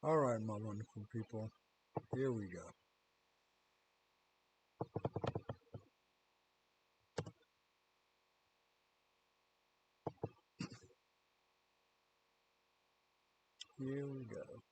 All right, my wonderful people, here we go. Here we go.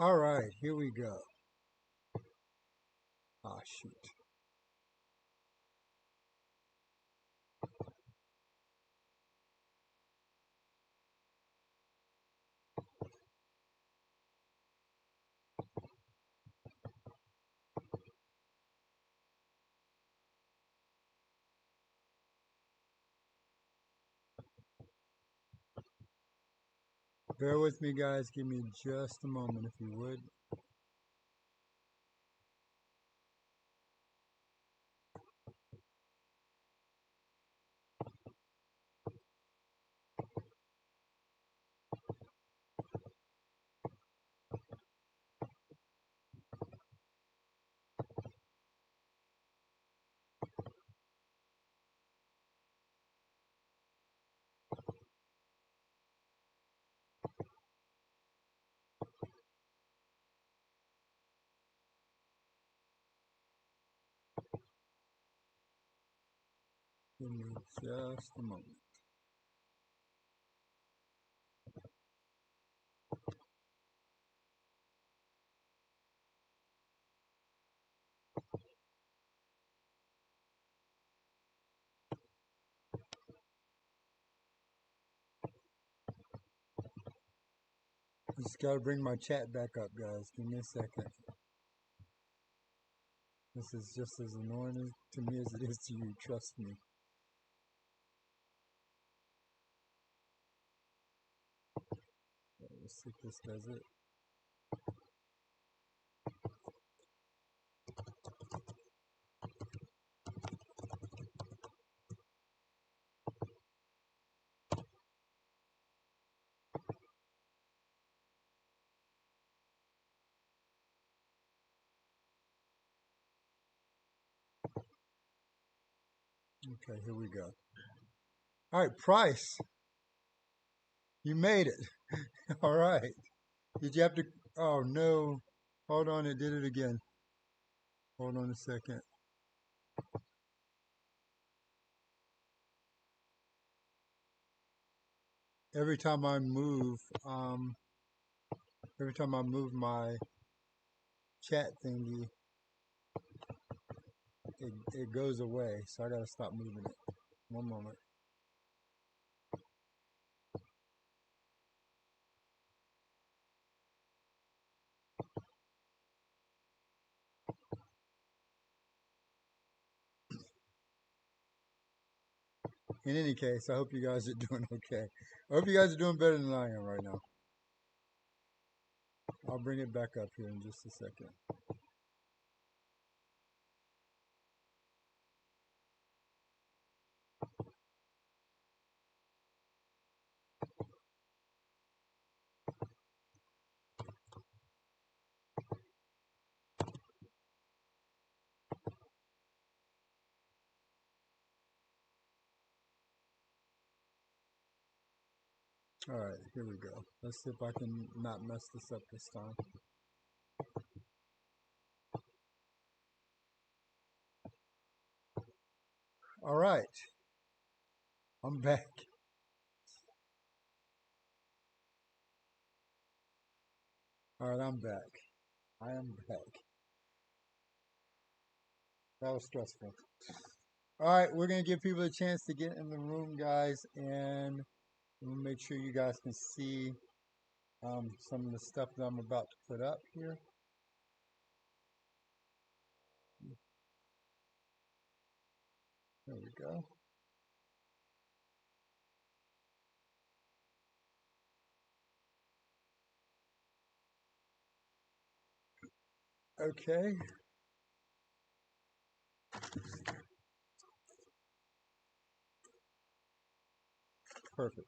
All right, here we go. Ah, shoot. Bear with me, guys. Give me just a moment, if you would. Give me just a moment. Just got to bring my chat back up, guys. Give me a second. This is just as annoying to me as it is to you. Trust me. Let's see if this does it. Okay, here we go. All right, Price. You made it. All right. Did you have to? Oh, no. Hold on, it did it again. Hold on a second. Every time I move, every time I move my chat thingy, it goes away. So I gotta stop moving it. One moment. In any case, I hope you guys are doing okay. I hope you guys are doing better than I am right now. I'll bring it back up here in just a second. All right, here we go. Let's see if I can not mess this up this time. All right, I'm back. All right, I'm back. I am back. That was stressful. All right, we're going to give people a chance to get in the room, guys, and we'll make sure you guys can see some of the stuff that I'm about to put up here. There we go. Okay. Perfect.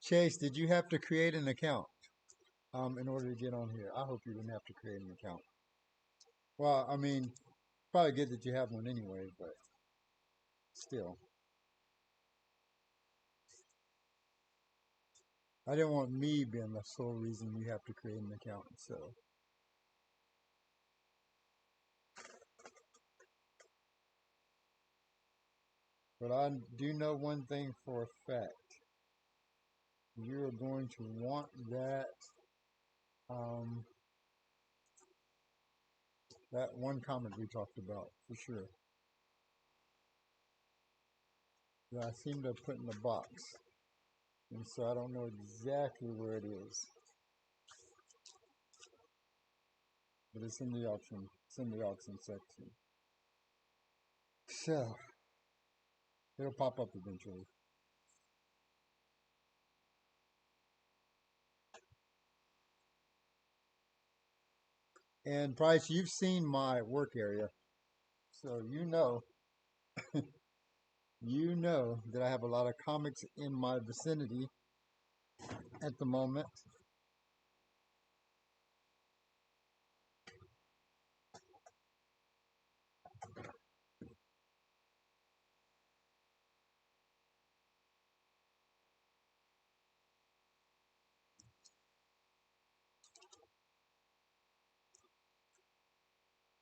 Chase, did you have to create an account in order to get on here? I hope you didn't have to create an account. Well, I mean, probably good that you have one anyway, but still. I didn't want me being the sole reason you have to create an account, so. But I do know one thing for a fact. You're going to want um, that one comment we talked about, for sure. That I seem to have put in the box. And so I don't know exactly where it is. But it's in the auction. It's in the auction section. So, it'll pop up eventually. And Bryce, you've seen my work area. So you know that I have a lot of comics in my vicinity at the moment.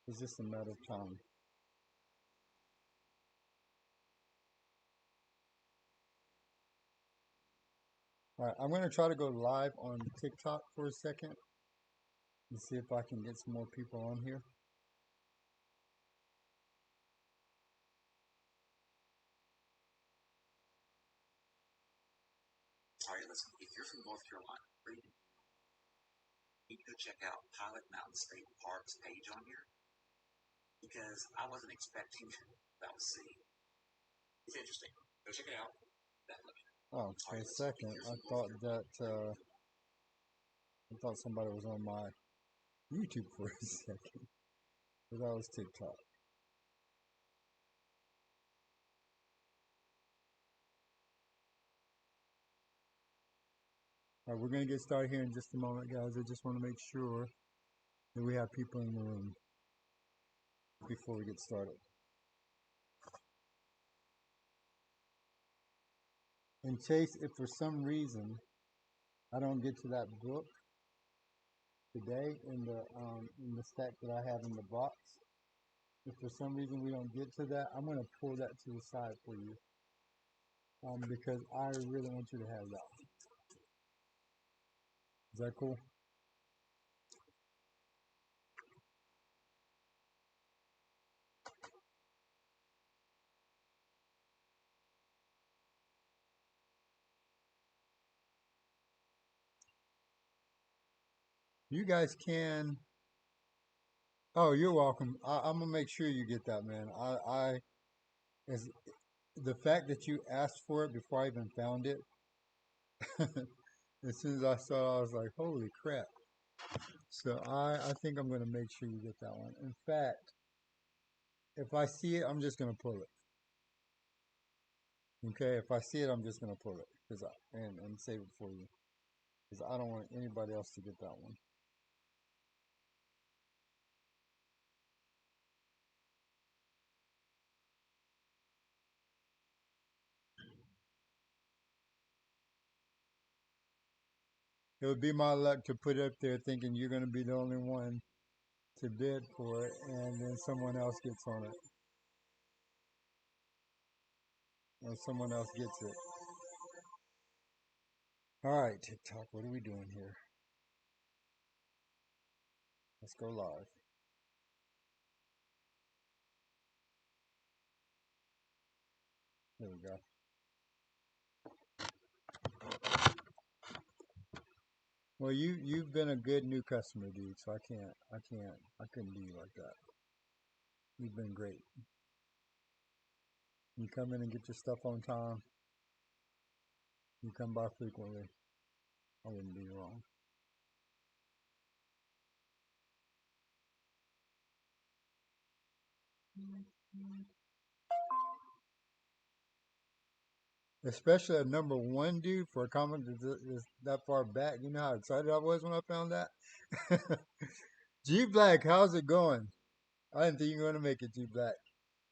It's just a matter of time. All right, I'm going to try to go live on TikTok for a second and see if I can get some more people on here. All right, listen, if you're from North Carolina, you need to go check out Pilot Mountain State Park's page on here because I wasn't expecting what I was seeing. It's interesting. Go check it out. Oh, for a second, I thought somebody was on my YouTube for a second. But that was TikTok. All right, we're going to get started here in just a moment, guys. I just want to make sure that we have people in the room before we get started. And Chase, if for some reason I don't get to that book today in the stack that I have in the box, if for some reason we don't get to that, I'm going to pull that to the side for you because I really want you to have that. Is that cool? You guys can. Oh, you're welcome. I'm gonna make sure you get that, man. As the fact that you asked for it before I even found it. As soon as I saw it, I was like, "Holy crap!" So I think I'm gonna make sure you get that one. In fact, if I see it, I'm just gonna pull it. Okay, if I see it, I'm just gonna pull it and save it for you because I don't want anybody else to get that one. It would be my luck to put it up there thinking you're gonna be the only one to bid for it, and then someone else gets on it, or someone else gets it. All right, TikTok, what are we doing here? Let's go live. There we go. Well, you've been a good new customer, dude. So I couldn't do you like that. You've been great. You come in and get your stuff on time. You come by frequently. I wouldn't do you wrong. Especially a number one dude for a comic that's that far back. You know how excited I was when I found that. G Black, how's it going? I didn't think you were going to make it, G Black.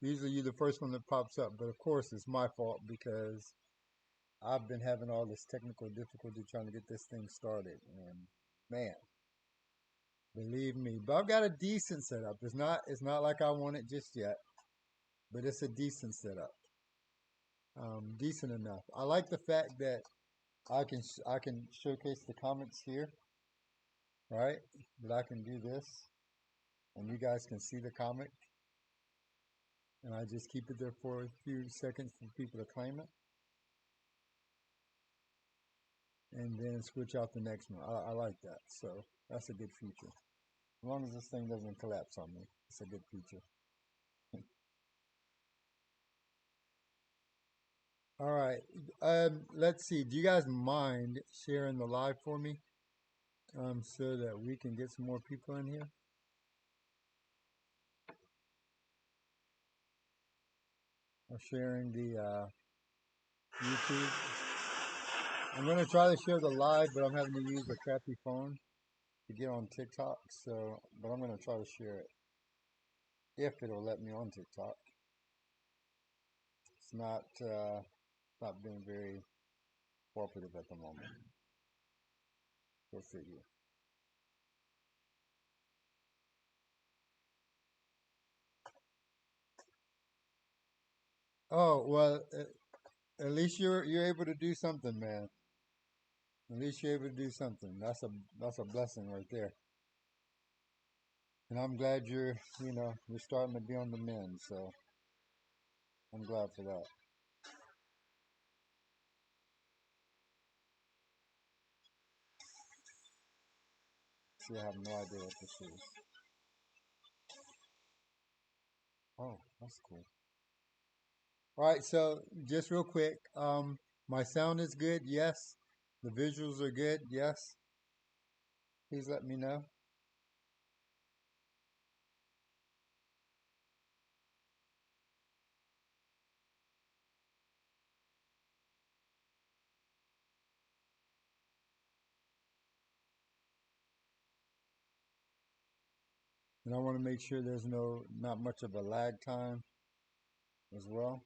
Usually you're the first one that pops up, but of course it's my fault because I've been having all this technical difficulty trying to get this thing started. And man, believe me, but I've got a decent setup. It's not like I want it just yet, but it's a decent setup. Decent enough. I like the fact that I can showcase the comics here, right? That I can do this, and you guys can see the comic, and I just keep it there for a few seconds for people to claim it, and then switch out the next one. I like that, so that's a good feature. As long as this thing doesn't collapse on me, it's a good feature. All right, let's see. Do you guys mind sharing the live for me, so that we can get some more people in here? Or sharing the YouTube. I'm gonna try to share the live, but I'm having to use a crappy phone to get on TikTok. So, but I'm gonna try to share it if it'll let me on TikTok. It's not being very cooperative at the moment. We'll figure. Oh well, at least you're able to do something, man. At least you're able to do something. That's a blessing right there. And I'm glad you're starting to be on the mend. So I'm glad for that. See, I have no idea what this is. Oh, that's cool. All right, so just real quick, my sound is good. Yes, the visuals are good. Yes, please let me know. And I want to make sure there's not much of a lag time as well.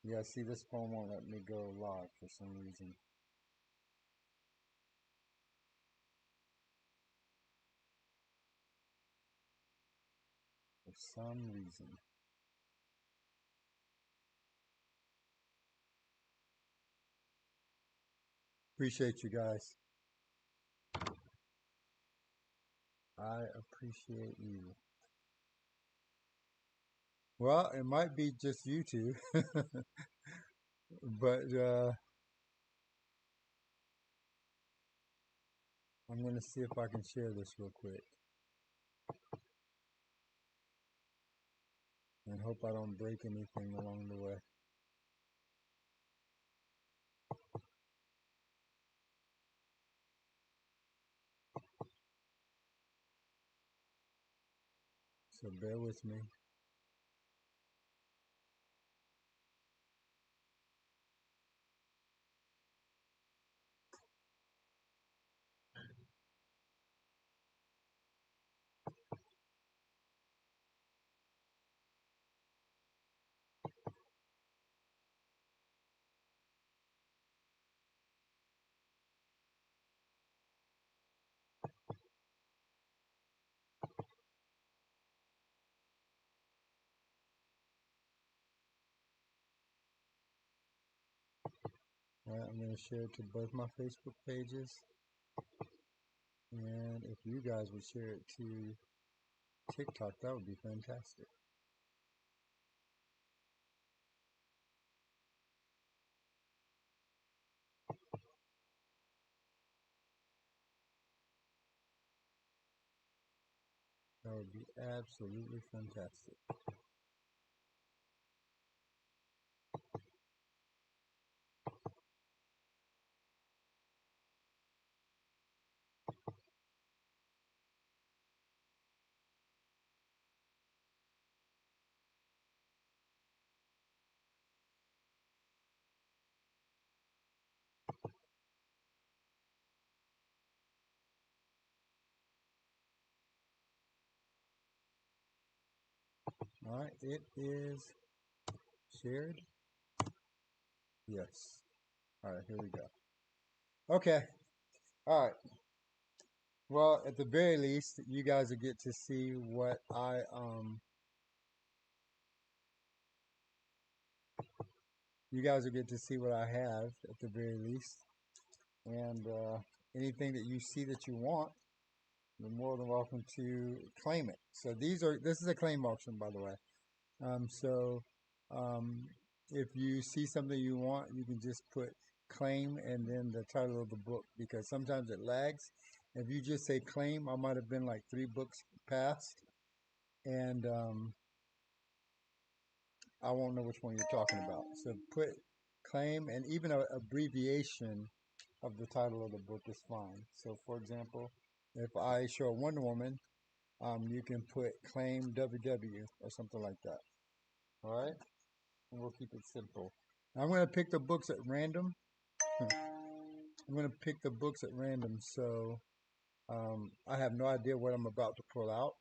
Yeah, see, this phone won't let me go live for some reason. For some reason. Appreciate you guys. I appreciate you. Well, it might be just you two, but I'm gonna see if I can share this real quick and hope I don't break anything along the way. So bear with me. All right, I'm gonna share it to both my Facebook pages. And if If you guys would share it to TikTok, that would be fantastic. That would be absolutely fantastic. All right, it is shared. Yes. All right, here we go. Okay. All right. Well, at the very least, you guys will get to see what you guys will get to see what I have at the very least, and anything that you see that you want, you're more than welcome to claim it. So this is a claim auction, by the way. So um, if you see something you want, you can just put claim and then the title of the book, because sometimes it lags. If you just say claim, I might have been like 3 books past, and I won't know which one you're talking about. So put claim, and even an abbreviation of the title of the book is fine. So for example, if I show Wonder Woman, you can put claim WW or something like that. All right, and we'll keep it simple. Now, I'm going to pick the books at random. I'm going to pick the books at random, so I have no idea what I'm about to pull out,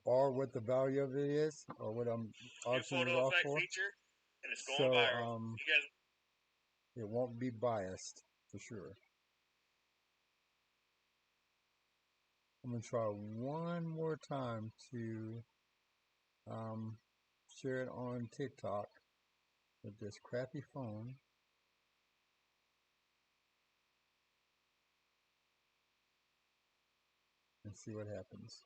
or what the value of it is, or what I'm auctioning it off for. Feature, and it's going viral. It won't be biased for sure. I'm gonna try one more time to um, share it on TikTok with this crappy phone and see what happens.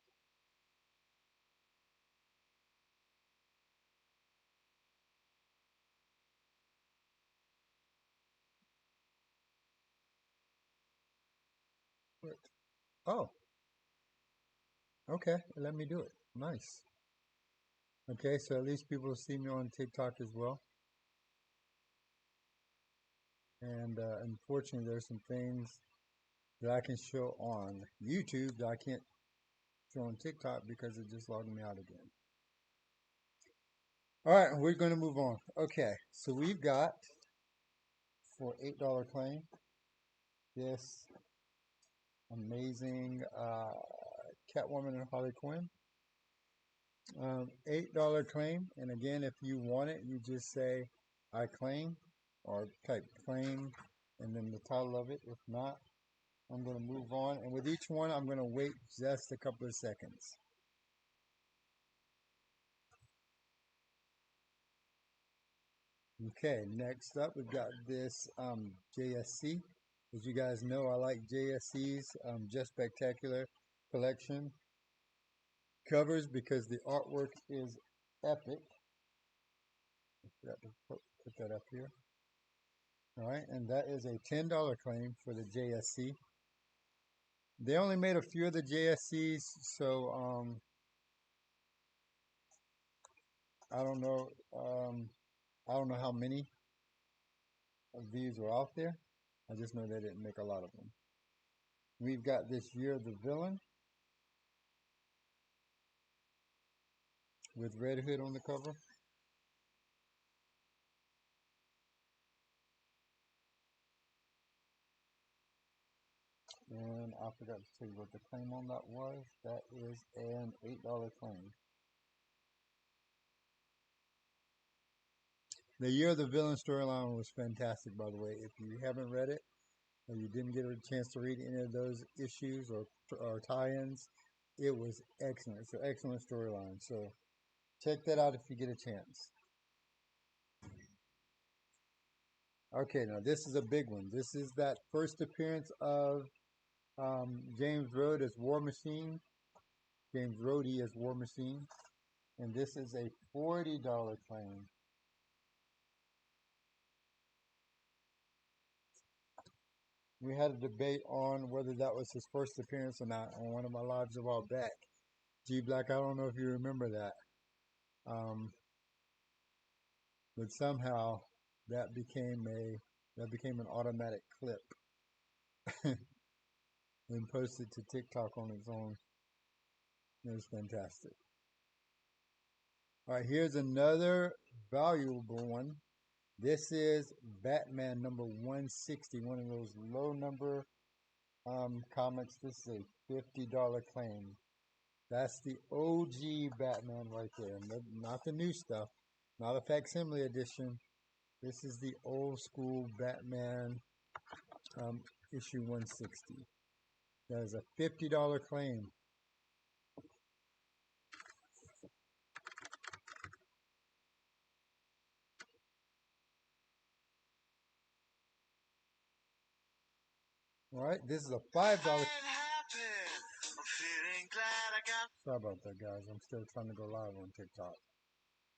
What? Oh, okay. Let me do it. Nice. Okay, so at least people see me on TikTok as well. And unfortunately, there's some things that I can show on YouTube that I can't show on TikTok because it just logged me out again. All right, we're going to move on. Okay, so we've got, for $8 claim, this amazing Catwoman and Harley Quinn. $8 claim, and again, if you want it, you just say I claim, or type claim and then the title of it. If not, I'm going to move on, and with each one I'm going to wait just a couple of seconds. Okay, next up we've got this JSC. As you guys know, I like JSC's Just Spectacular collection covers because the artwork is epic. I forgot to put that up here. All right, and that is a $10 claim for the JSC. They only made a few of the JSCs, so I don't know. I don't know how many of these are out there. I just know they didn't make a lot of them. We've got this Year of the Villain with Red Hood on the cover. And I forgot to tell you what the claim on that was. That is an $8 claim. The Year of the Villain storyline was fantastic, by the way. If you haven't read it, or you didn't get a chance to read any of those issues or tie-ins, it was excellent. It's an excellent storyline. So check that out if you get a chance. Okay, now this is a big one. This is that first appearance of James Rhodes as War Machine. James Rhodey as War Machine. And this is a $40 claim. We had a debate on whether that was his first appearance or not on one of my lives a while back. G Black, I don't know if you remember that. But somehow that became an automatic clip and posted to TikTok on its own. It was fantastic. All right, here's another valuable one. This is Batman number 160, one of those low number comics. This is a $50 claim. That's the OG Batman right there, not the new stuff, not a facsimile edition. This is the old school Batman issue 160. That is a $50 claim. All right, this is a $5. Sorry about that, guys. I'm still trying to go live on TikTok,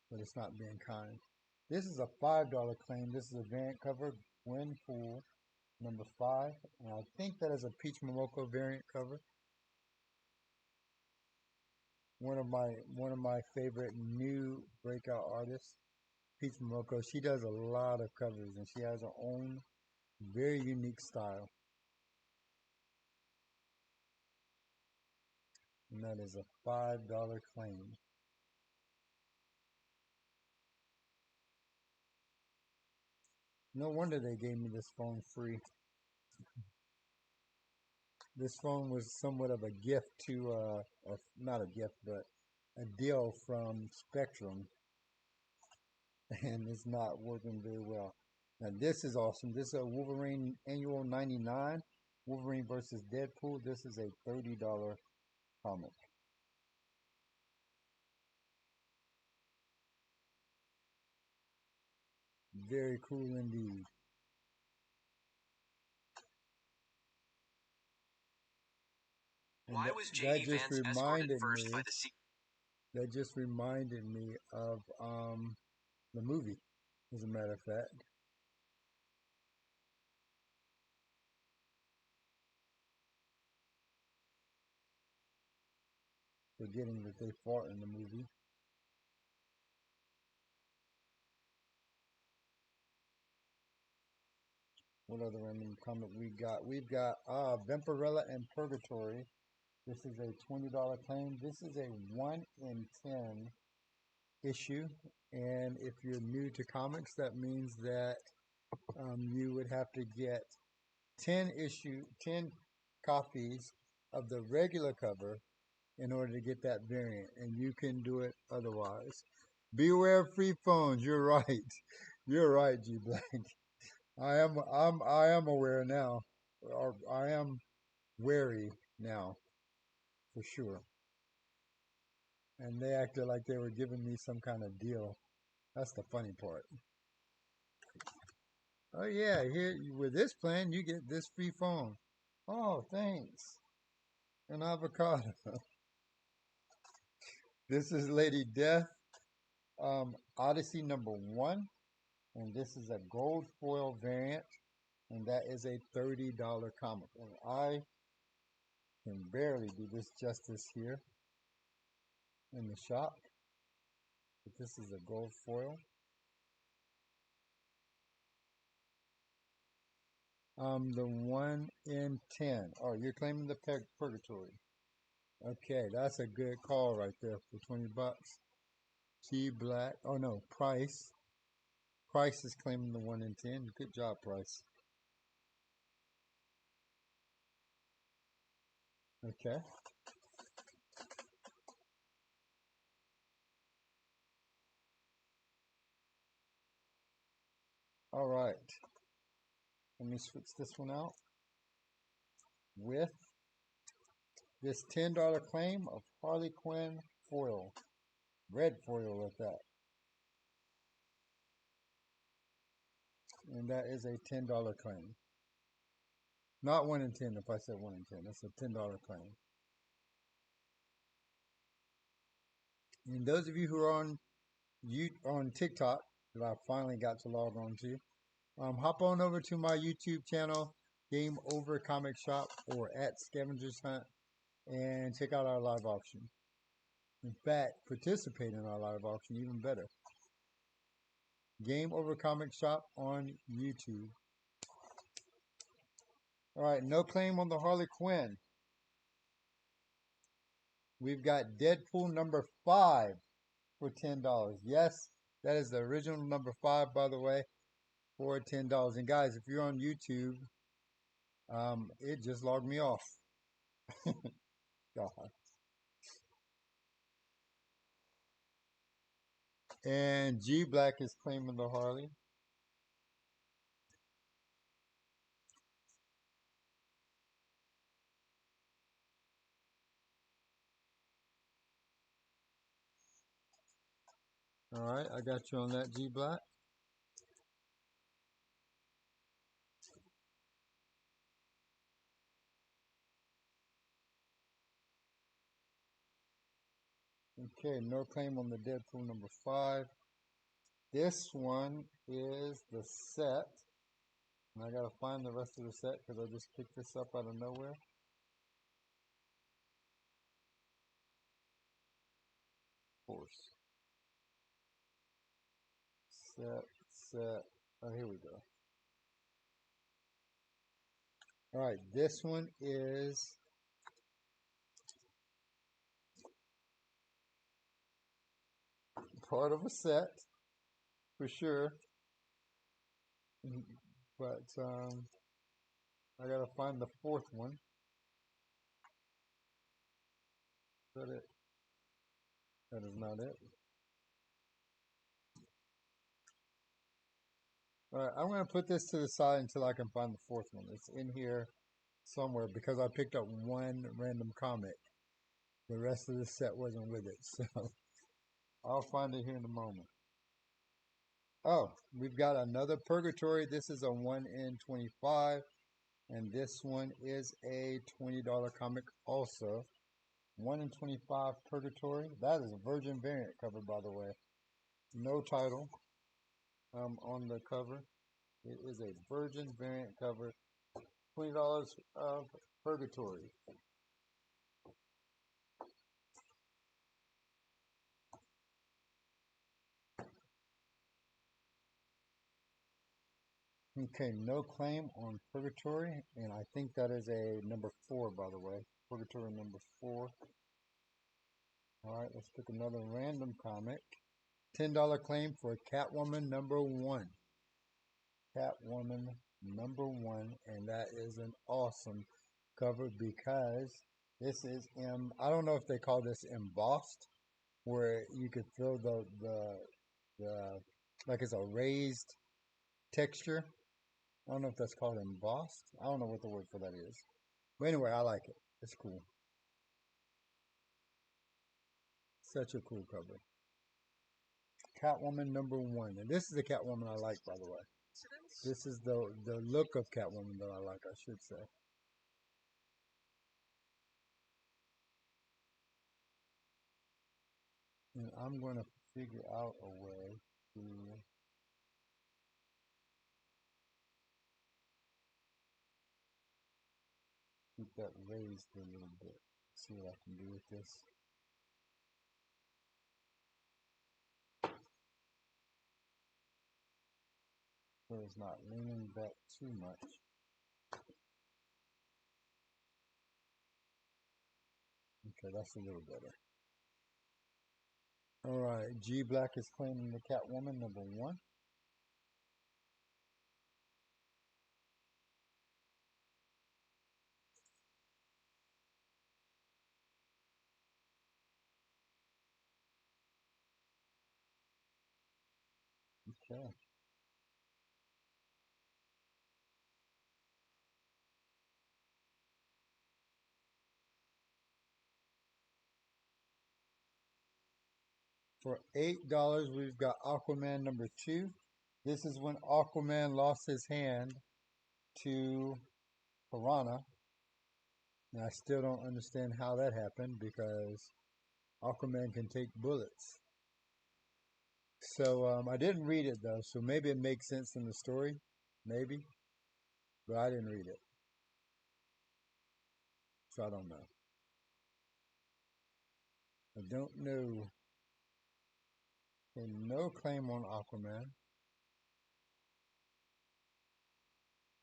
but it's not being kind. This is a $5 claim. This is a variant cover, Gwenpool number 5, and I think that is a Peach Momoko variant cover. One of my favorite new breakout artists, Peach Momoko. She does a lot of covers, and she has her own very unique style. And that is a $5 claim. No wonder they gave me this phone free. This phone was somewhat of a gift to, not a gift, but a deal from Spectrum. And it's not working very well. Now this is awesome. This is a Wolverine Annual 99. Wolverine versus Deadpool. This is a $30 comic. Very cool indeed. And Why was J.D. Vance escorted first by the C? That just reminded me of the movie, as a matter of fact. Forgetting that they fought in the movie. What other random comic we got? We've got Vampirella and Purgatory. This is a $20 claim. This is a 1 in 10 issue. And if you're new to comics, that means that you would have to get 10 copies of the regular cover in order to get that variant, and you can do it otherwise. Beware of free phones. You're right. You're right, G Black. I am aware now, or I am wary now, for sure. And they acted like they were giving me some kind of deal. That's the funny part. Oh yeah, here with this plan you get this free phone. Oh, thanks. An avocado. This is Lady Death, Odyssey number 1, and this is a gold foil variant, and that is a $30 comic. And I can barely do this justice here in the shop, but this is a gold foil. The 1 in 10. Oh, you're claiming the Purgatory. Okay, that's a good call right there for 20 bucks. G Black. Oh no, Price. Price is claiming the 1 in 10. Good job, Price. Okay. All right. Let me switch this one out with this $10 claim of Harley Quinn foil. Red foil at that. And that is a $10 claim. Not 1 in 10 if I said 1 in 10. That's a $10 claim. And those of you who are on TikTok that I finally got to log on to, hop on over to my YouTube channel, GameOver ComicShop, or at Scavengers Hunt, and check out our live auction. In fact, participate in our live auction, even better. GameOver ComicShop on YouTube. All right, no claim on the Harley Quinn. We've got Deadpool number 5 for $10. Yes, that is the original number 5, by the way, for $10. And guys, if you're on YouTube, it just logged me off. God. And G Black is claiming the Harley. All right, I got you on that, G Black. Okay, no claim on the Deadpool number 5. This one is the set. And I gotta find the rest of the set because I just picked this up out of nowhere. Of course. Set. Oh, here we go. All right, this one is part of a set for sure. But I gotta find the 4th one. Is that it? That is not it. All right, I'm gonna put this to the side until I can find the 4th one. It's in here somewhere because I picked up one random comic. The rest of the set wasn't with it, so I'll find it here in a moment. Oh, we've got another Purgatory. This is a 1 in 25, and this one is a $20 comic also. 1 in 25 Purgatory. That is a Virgin variant cover, by the way. No title on the cover. It is a Virgin variant cover. $20 of Purgatory. Okay, no claim on Purgatory, and I think that is a number 4, by the way. Purgatory number 4. All right, let's pick another random comic. $10 claim for Catwoman number 1. Catwoman number 1, and that is an awesome cover because this is I don't know if they call this embossed, where you could feel the like it's a raised texture. I don't know if that's called embossed. I don't know what the word for that is. But anyway, I like it. It's cool. Such a cool cover. Catwoman number 1. And this is the Catwoman I like, by the way. This is the look of Catwoman that I like, I should say. And I'm going to figure out a way to keep that raised a little bit. See what I can do with this. So it's not leaning back too much. Okay, that's a little better. Alright, G Black is claiming the Catwoman number 1. Okay. For $8, we've got Aquaman number 2. This is when Aquaman lost his hand to piranha. And I still don't understand how that happened because Aquaman can take bullets. So I didn't read it though, so maybe it makes sense in the story, maybe, but I didn't read it, so I don't know. I don't know. And no claim on Aquaman.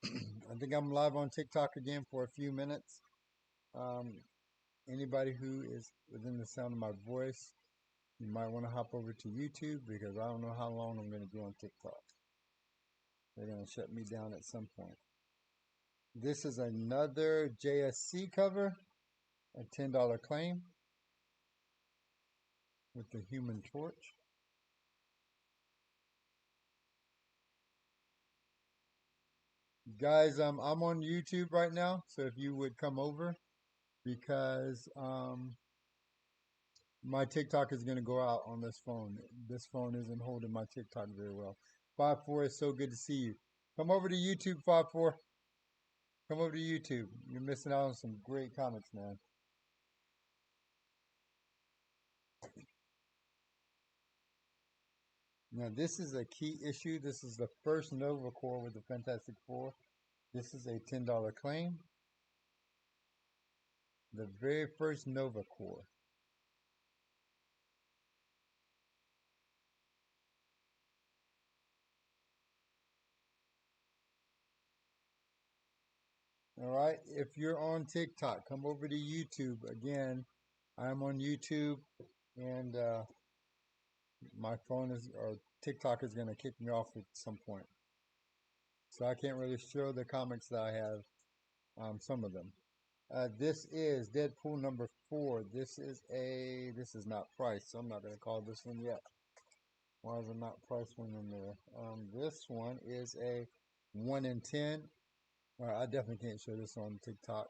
I think I'm live on TikTok again for a few minutes. Um, Anybody who is within the sound of my voice, you might want to hop over to YouTube because I don't know how long I'm going to be on TikTok. They're going to shut me down at some point. This is another JSC cover, a $10 claim with the Human Torch. Guys, I'm on YouTube right now, so if you would come over because my TikTok is going to go out on this phone. This phone isn't holding my TikTok very well. 5-4 is so good to see you. Come over to YouTube, 5-4. Come over to YouTube. You're missing out on some great comics, man. Now, this is a key issue. This is the first Nova Corps with the Fantastic Four. This is a $10 claim. The very first Nova Corps. All right. If you're on TikTok, come over to YouTube. Again, I'm on YouTube, and my phone is, or TikTok is going to kick me off at some point. So I can't really show the comics that I have, some of them. This is Deadpool number 4. This is not priced, so I'm not going to call this one yet. Why is it not priced one in there? This one is a 1 in 10. I definitely can't show this on TikTok.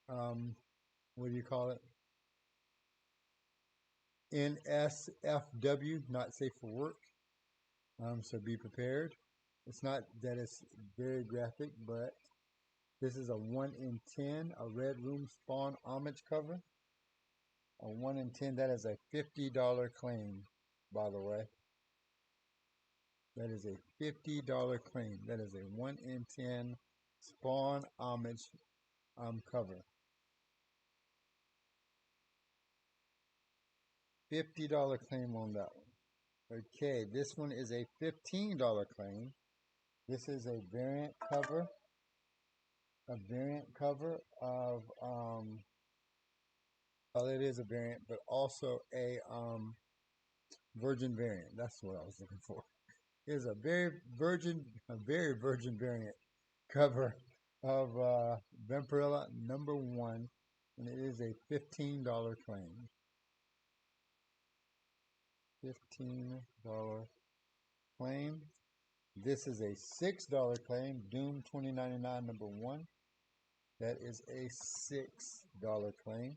What do you call it? NSFW, not safe for work. So be prepared. It's not that it's very graphic, but this is a 1 in 10, a Red Room Spawn Homage cover. A 1 in 10, that is a $50 claim, by the way. That is a $50 claim. That is a 1 in 10 Spawn Homage cover. $50 claim on that one. Okay, this one is a $15 claim. This is a variant cover. A variant cover of well, it is a variant, but also a virgin variant. That's what I was looking for. It is a very virgin variant cover of Vampirella number 1, and it is a $15 claim. $15 claim. This is a $6 claim. Doom 2099 number 1. That is a $6 claim.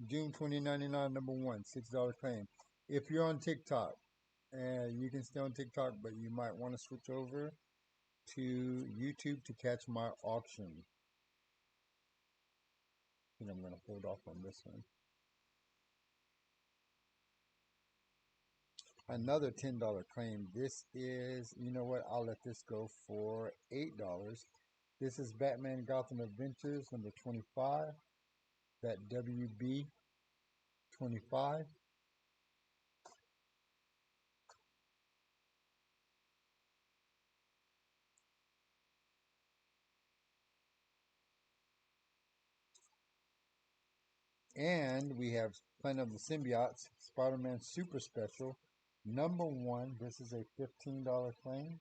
June 2099 number 1, $6 claim. If you're on TikTok, and you can stay on TikTok, but you might want to switch over to YouTube to catch my auction. I think I'm going to hold off on this one. Another $10 claim. This is, you know what, I'll let this go for $8. This is Batman Gotham Adventures number 25. That WB 25. And we have Planet of the Symbiotes, Spider-Man Super Special, number 1. This is a $15 claim.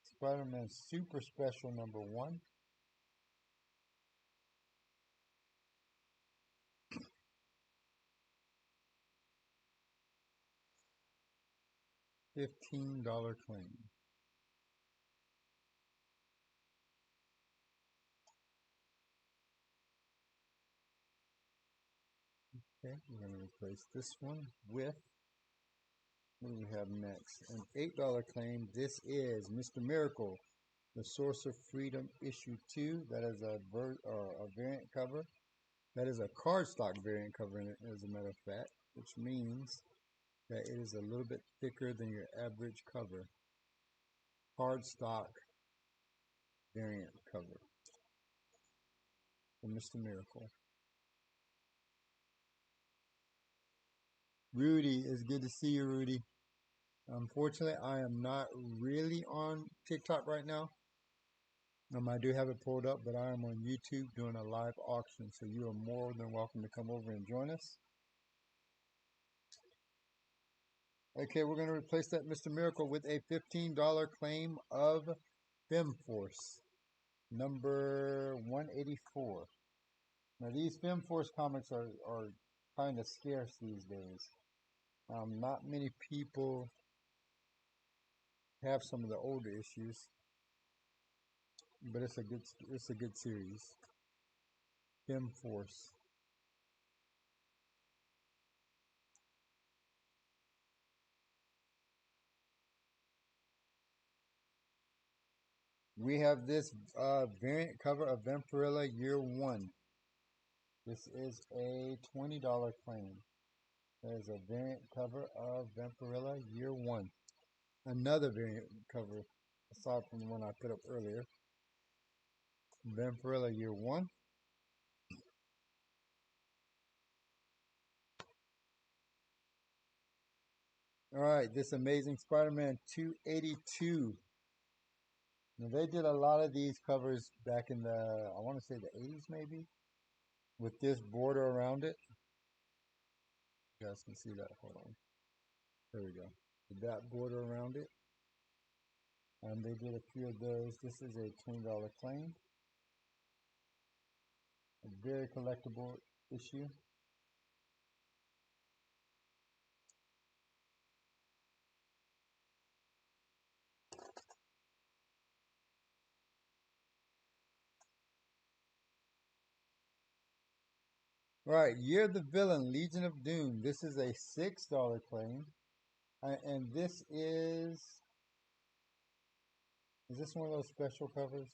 Spider-Man Super Special number 1. $15 claim. Okay, we're going to replace this one with, what do we have next? An $8 claim. This is Mr. Miracle, The Source of Freedom, Issue 2. That is a variant cover. That is a cardstock variant cover, as a matter of fact, which means that it is a little bit thicker than your average cover. Cardstock variant cover for Mr. Miracle. Rudy, it's good to see you, Rudy. Unfortunately, I am not really on TikTok right now. I do have it pulled up, but I am on YouTube doing a live auction, so you are more than welcome to come over and join us. Okay, we're going to replace that Mr. Miracle with a $15 claim of FemForce, number 184. Now, these FemForce comics are kind of scarce these days. Not many people have some of the older issues, but it's a good series. FemForce. We have this variant cover of Vampirella Year 1. This is a $20 claim. There's a variant cover of Vampirella Year 1. Another variant cover, aside from the one I put up earlier. Vampirella Year 1. Alright, this Amazing Spider-Man 282. Now, they did a lot of these covers back in the, I want to say the 80s maybe, with this border around it. You guys can see that. Hold on. There we go. With that border around it. And they did a few of those. This is a $20 claim. A very collectible issue. Right, Year of the Villain, Legion of Doom. This is a $6 claim. And this is this one of those special covers?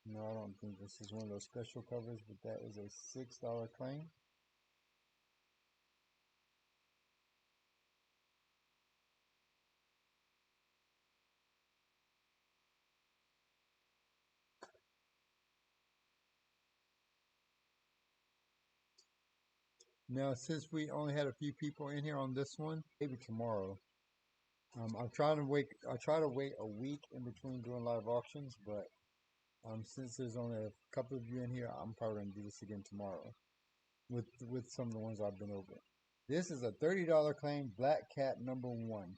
No, I don't think this is one of those special covers, but that is a $6 claim. Now, since we only had a few people in here on this one, maybe tomorrow. I'm trying to wait. I try to wait a week in between doing live auctions, but since there's only a couple of you in here, I'm probably gonna do this again tomorrow with some of the ones I've been over. This is a $30 claim, Black Cat number 1.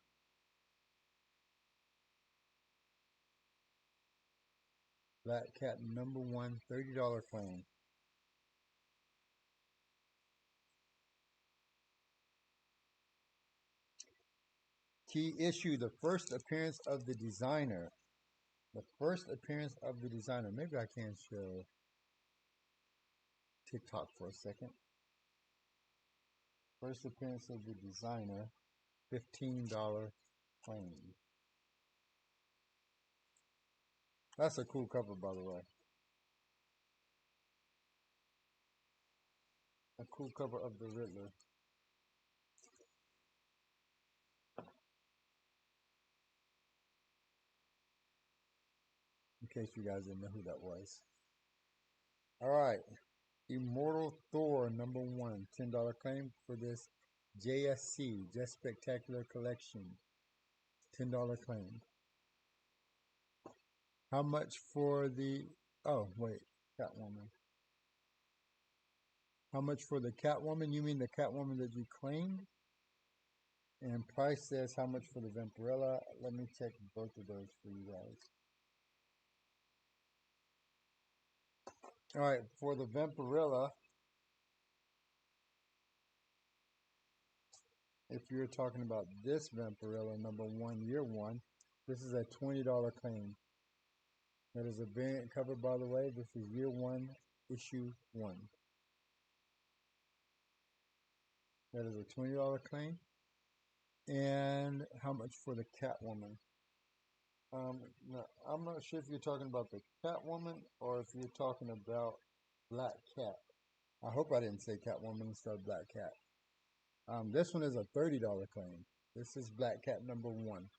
Black Cat number 1, $30 claim. Key issue, the first appearance of the designer. The first appearance of the designer. Maybe I can show TikTok for a second. First appearance of the designer, $15 claim. That's a cool cover, by the way. A cool cover of the Riddler. In case you guys didn't know who that was. Alright. Immortal Thor number 1. $10 claim for this JSC, Just Spectacular Collection. $10 claim. How much for the... Oh, wait. Catwoman. How much for the Catwoman? You mean the Catwoman that you claimed? And Price says how much for the Vampirella. Let me check both of those for you guys. Alright, for the Vampirella, if you're talking about this Vampirella number 1, year 1, this is a $20 claim. That is a variant cover, by the way. This is year 1, issue 1. That is a $20 claim. And how much for the Catwoman? No, I'm not sure if you're talking about the Catwoman or if you're talking about Black Cat. I hope I didn't say Catwoman instead of Black Cat. This one is a $30 claim. This is Black Cat number 1.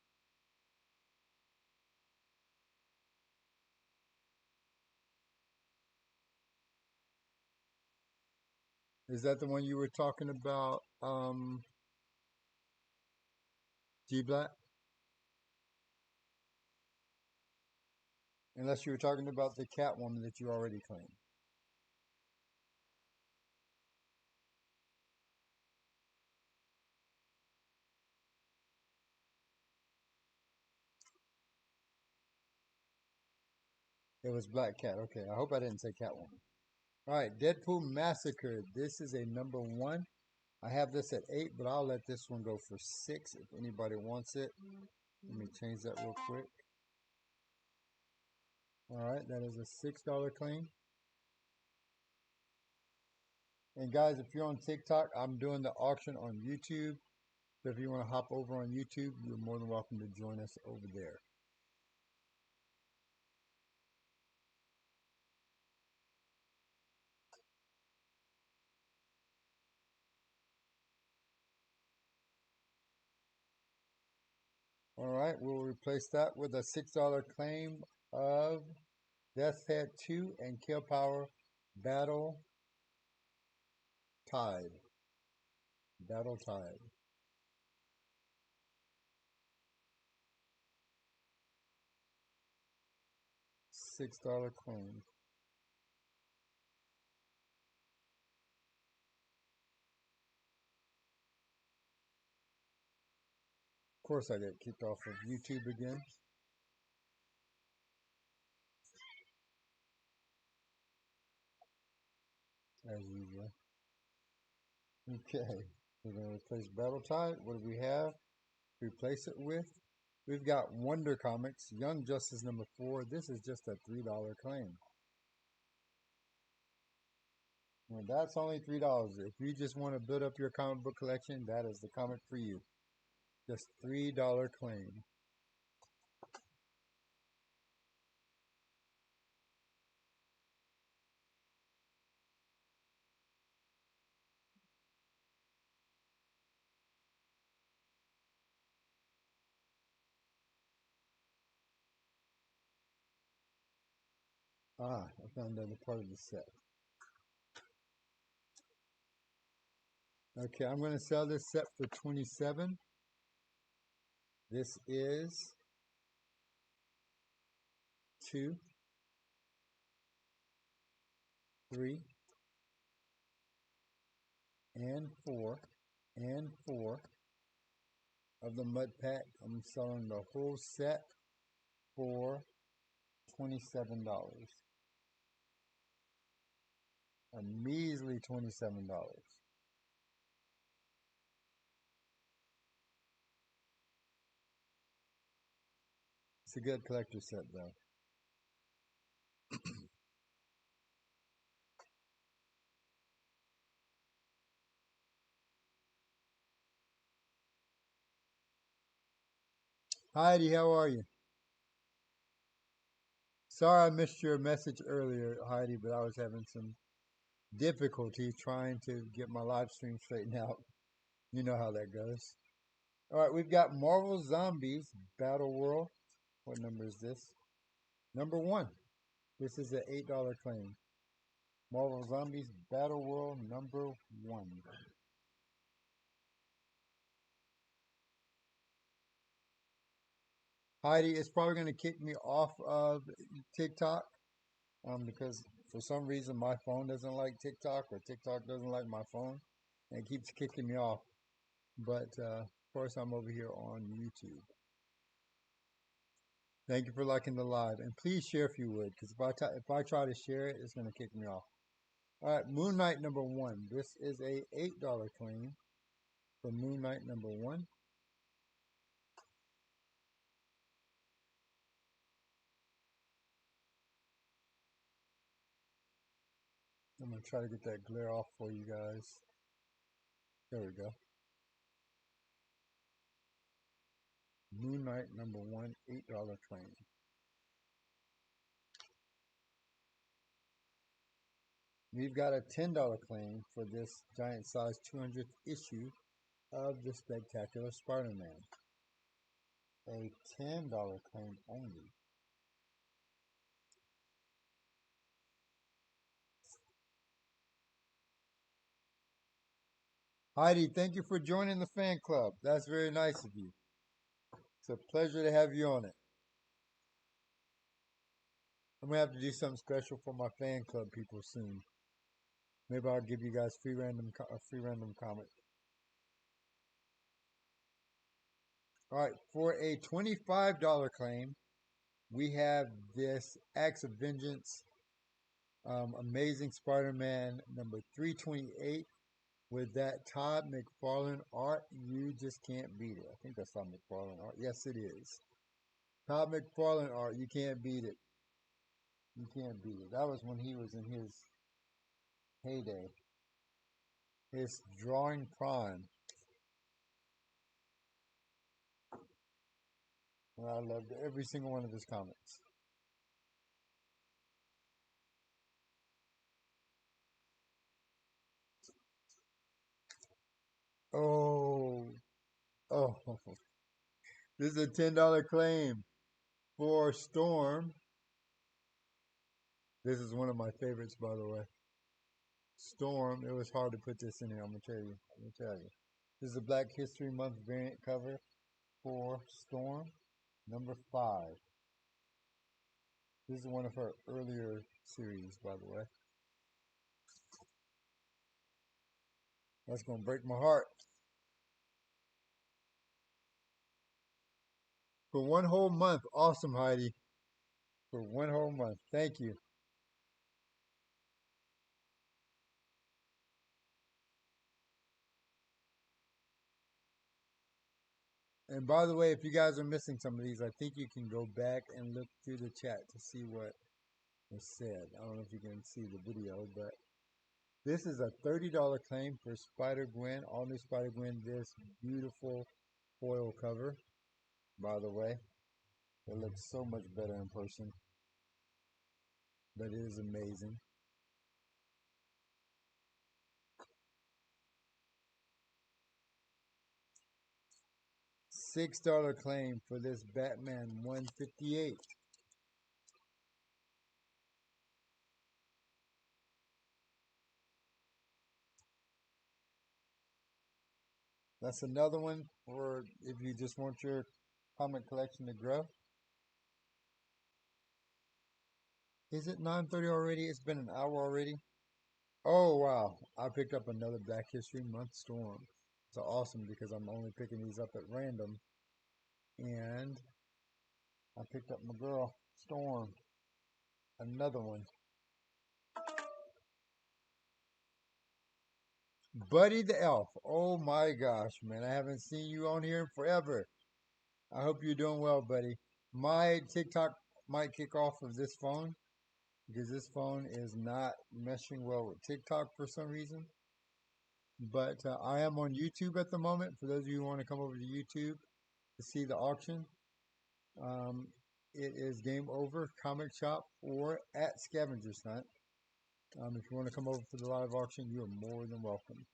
Is that the one you were talking about, G Black? Unless you were talking about the Catwoman that you already claimed. It was Black Cat. Okay, I hope I didn't say Catwoman. All right, Deadpool Massacre. This is a number 1. I have this at 8, but I'll let this one go for 6 if anybody wants it. Let me change that real quick. All right, that is a $6 claim. And guys, if you're on TikTok, I'm doing the auction on YouTube. So if you want to hop over on YouTube, you're more than welcome to join us over there. All right, we'll replace that with a $6 claim of Death's Head 2 and Kill Power Battle Tide. Battle Tide. $6 claim. Of course, I get kicked off of YouTube again, as usual. Okay, we're going to replace Battle Tide. What do we have to replace it with? We've got Wonder Comics, Young Justice number 4. This is just a $3 claim. And that's only $3. If you just want to build up your comic book collection, that is the comic for you. Just $3 claim. Ah, I found another part of the set. Okay, I'm going to sell this set for $27. This is 2, 3, and 4, and 4 of the Mud Pack. I'm selling the whole set for $27. A measly $27. It's a good collector set, though. Heidi, how are you? Sorry I missed your message earlier, Heidi, but I was having some difficulty trying to get my live stream straightened out. You know how that goes. All right, we've got Marvel Zombies Battle World. What number is this? Number 1. This is an $8 claim. Marvel Zombies Battle World number 1. Heidi, it's probably going to kick me off of TikTok because for some reason my phone doesn't like TikTok or TikTok doesn't like my phone. And it keeps kicking me off. But of course, I'm over here on YouTube. Thank you for liking the live. And please share if you would, because if I try to share it, it's going to kick me off. All right, Moon Knight number 1. This is a $8 claim for Moon Knight number 1. I'm going to try to get that glare off for you guys. There we go. Moon Knight #1, $8 claim. We've got a $10 claim for this giant size 200th issue of the Spectacular Spider-Man. A $10 claim only. Heidi, thank you for joining the fan club. That's very nice of you. It's a pleasure to have you on it. I'm gonna have to do something special for my fan club people soon. Maybe I'll give you guys a free random comic. All right, for a $25 claim, we have this Acts of Vengeance, Amazing Spider-Man #328 with that Todd McFarlane art. You just can't beat it. I think that's Todd McFarlane art. Yes, it is. Todd McFarlane art. You can't beat it. You can't beat it. That was when he was in his heyday, his drawing prime. And I loved every single one of his comics. Oh, oh. This is a $10 claim for Storm. This is one of my favorites, by the way. Storm. It was hard to put this in here. I'm gonna tell you. This is a Black History Month variant cover for Storm #5. This is one of her earlier series, by the way. That's gonna break my heart. For one whole month. Awesome, Heidi. For one whole month. Thank you. And by the way, if you guys are missing some of these, I think you can go back and look through the chat to see what was said. I don't know if you can see the video, but this is a $30 claim for Spider-Gwen, all new Spider-Gwen, this beautiful foil cover, by the way. It looks so much better in person, but it is amazing. $6 claim for this Batman 158. That's another one for if you just want your comic collection to grow. Is it 9:30 already? It's been an hour already. Oh wow! I picked up another Black History Month Storm. It's awesome because I'm only picking these up at random, and I picked up my girl Storm. Another one. Buddy the Elf. Oh my gosh, man! I haven't seen you on here in forever. I hope you're doing well, buddy. My TikTok might kick off of this phone because this phone is not meshing well with TikTok for some reason. But I am on YouTube at the moment. For those of you who want to come over to YouTube to see the auction, um, it is GameOver ComicShop or at Scavenger's Hunt. If you want to come over to the live auction, you are more than welcome.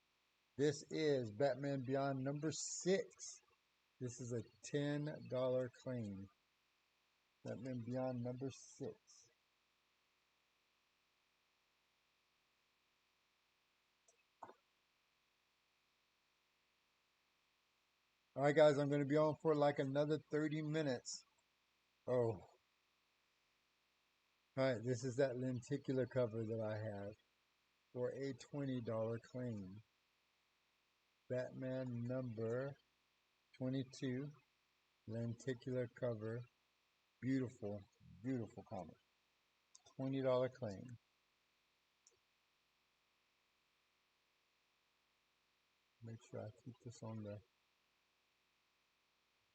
This is Batman Beyond #6. This is a $10 claim. Batman Beyond #6. All right, guys, I'm going to be on for like another 30 minutes. Oh, all right, this is that lenticular cover that I have for a $20 claim. Batman #22, lenticular cover. Beautiful, beautiful comic. $20 claim. Make sure I keep this on the.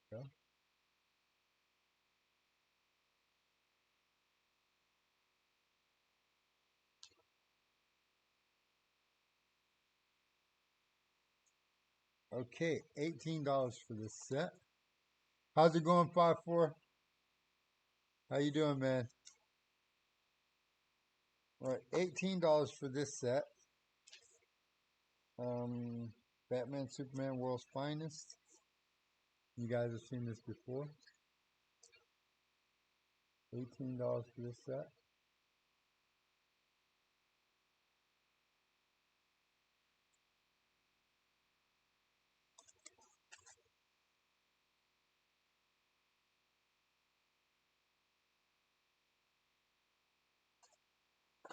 Yeah. Okay, $18 for this set. How's it going, 5-4? How you doing, man? All right, $18 for this set. Batman, Superman, World's Finest. You guys have seen this before. $18 for this set.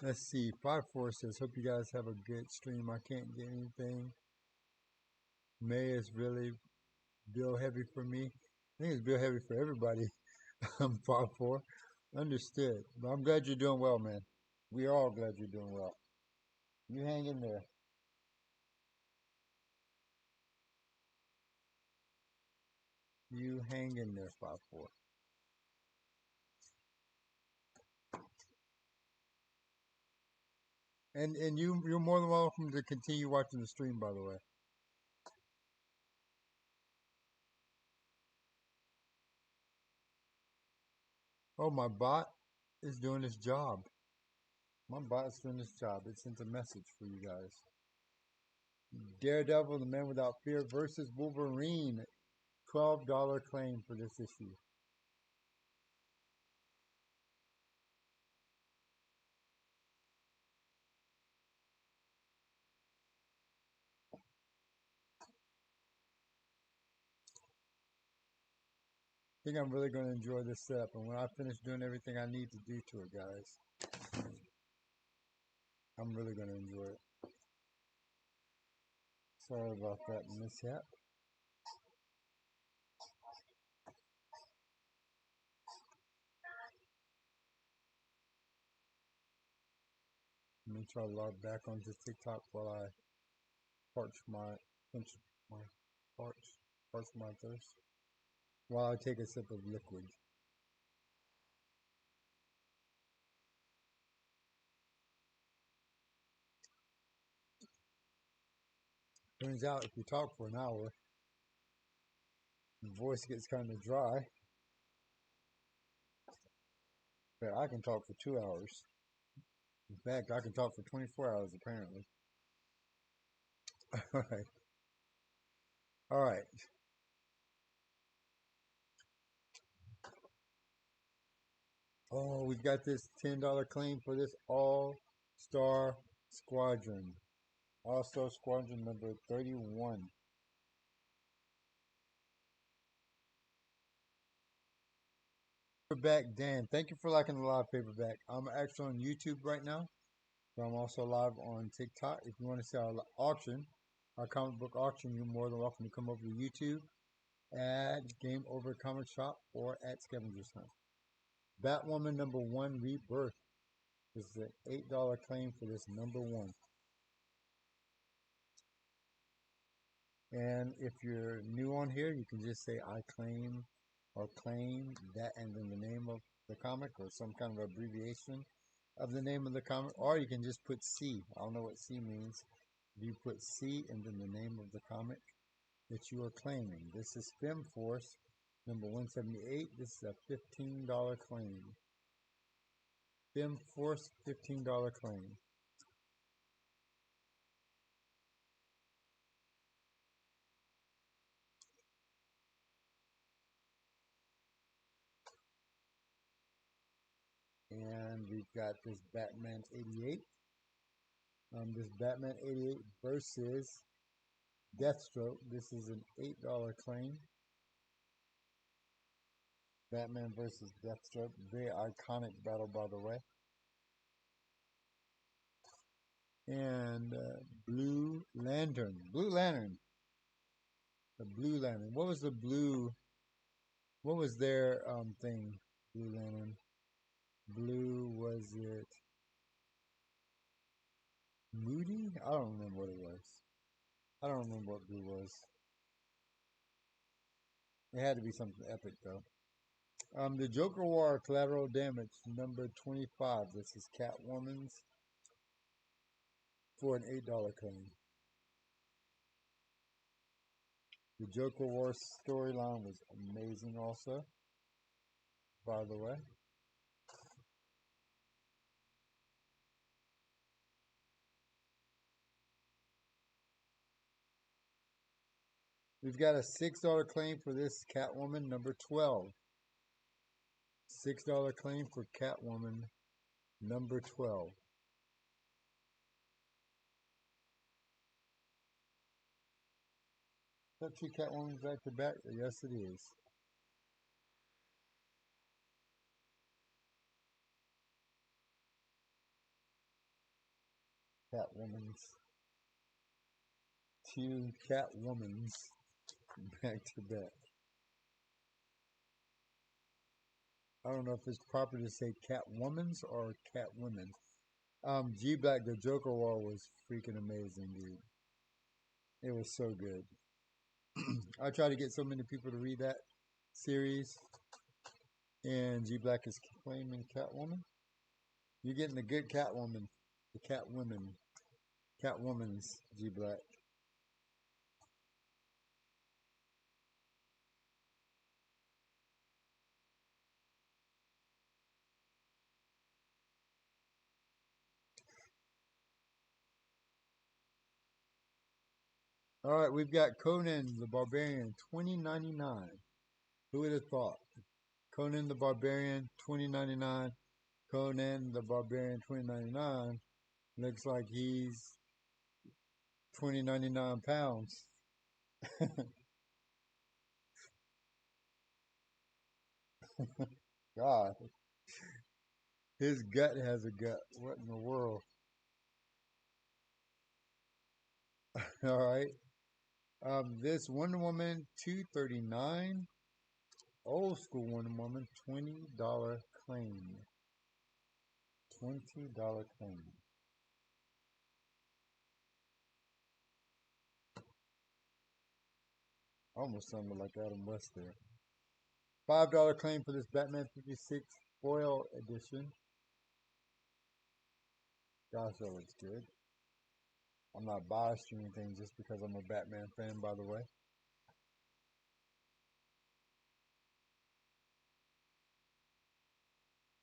Let's see. 5-4 says, hope you guys have a good stream. I can't get anything. May is really bill heavy for me. I think it's bill heavy for everybody. 5-4. Understood. But I'm glad you're doing well, man. We are all glad you're doing well. You hang in there. You hang in there, 5-4. And you're more than welcome to continue watching the stream, by the way. Oh, my bot is doing its job. My bot is doing its job. It sent a message for you guys. Daredevil, the Man Without Fear versus Wolverine. $12 claim for this issue. I think I'm really going to enjoy this setup. And when I finish doing everything I need to do to it, guys, I'm really going to enjoy it. Sorry about that mishap. Let me try to log back onto TikTok while I parch my thirst. While I take a sip of liquid. Turns out if you talk for an hour, your voice gets kind of dry. But I can talk for 2 hours. In fact, I can talk for 24 hours apparently. All right. All right. Oh, we've got this $10 claim for this All-Star Squadron. All-Star Squadron number 31. Paperback Dan, thank you for liking the live paperback. I'm actually on YouTube right now, but I'm also live on TikTok. If you want to see our auction, our comic book auction, you're more than welcome to come over to YouTube at GameOver ComicShop or at Scavenger's Hunt. Batwoman number 1 Rebirth. This is an $8 claim for this number 1. And if you're new on here, you can just say I claim or claim that and then the name of the comic or some kind of abbreviation of the name of the comic, or you can just put C. I don't know what C means. You put C and then the name of the comic that you are claiming. This is Fem Force number 178. This is a $15 claim. Fem Force, $15 claim. And we've got this Batman 88. This Batman 88 versus Deathstroke. This is an $8 claim. Batman versus Deathstroke. Very iconic battle, by the way. And Blue Lantern. Blue Lantern. The Blue Lantern. What was the blue? What was their thing? Blue Lantern. Blue, was it Moody? I don't remember what it was. I don't remember what blue was. It had to be something epic, though. The Joker War Collateral Damage, number 25. This is Catwoman's for an $8 claim. The Joker War storyline was amazing also, by the way. We've got a $6 claim for this Catwoman number 12. $6 claim for Catwoman number 12. Is that two Catwoman back to back? Yes, it is. Catwoman's. Two Catwomans back to back. I don't know if it's proper to say Catwomans or Catwomen. G Black, the Joker War was freaking amazing, dude. It was so good. I try to get so many people to read that series, and G Black is claiming Catwoman. You're getting the good Catwoman, the Catwomen, Catwoman's G Black. All right, we've got Conan the Barbarian, $20.99. Who would have thought? Conan the Barbarian, $20.99. Conan the Barbarian, $20.99. Looks like he's 20.99 pounds. God, his gut has a gut. What in the world? All right. This Wonder Woman 239, old school Wonder Woman, $20 claim. $20 claim. Almost sounded like Adam West there. $5 claim for this Batman 56 foil edition. Gosh, that looks good. I'm not biased or anything just because I'm a Batman fan, by the way.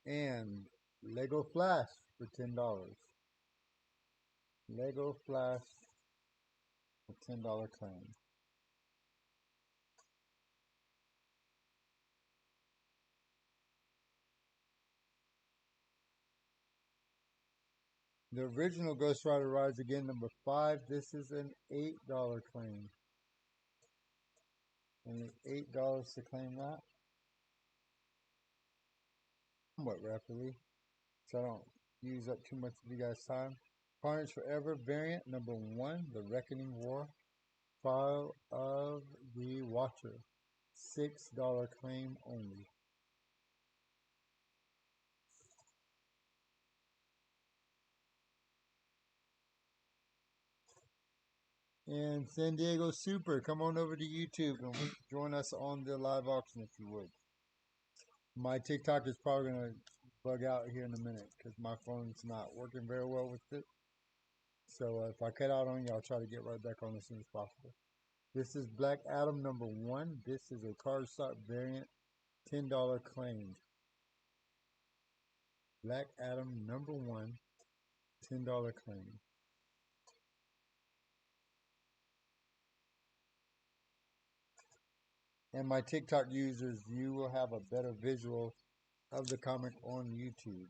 And Lego Flash for $10. Lego Flash for $10 claim. The original Ghost Rider Rise Again number 5. This is an $8 claim. Only $8 to claim that. Somewhat rapidly, so I don't use up too much of you guys' time. Carnage Forever variant number 1, The Reckoning War. File of the Watcher. $6 claim only. And San Diego Super, come on over to YouTube and join us on the live auction if you would. My TikTok is probably going to bug out here in a minute because my phone's not working very well with it. So if I cut out on you, I'll try to get right back on as soon as possible. This is Black Adam number 1. This is a cardstock variant, $10 claim. Black Adam number 1, $10 claim. And my TikTok users, you will have a better visual of the comic on YouTube.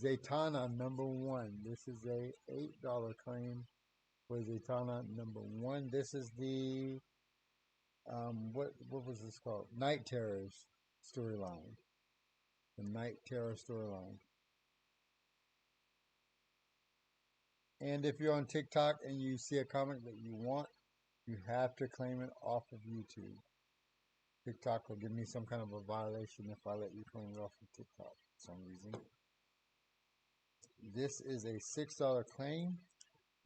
Zatanna number 1. This is a $8 claim for Zatanna number 1. This is the what was this called? Night Terrors storyline. The Night Terror storyline. And if you're on TikTok and you see a comic that you want, you have to claim it off of YouTube. TikTok will give me some kind of a violation if I let you claim it off of TikTok for some reason. This is a $6 claim.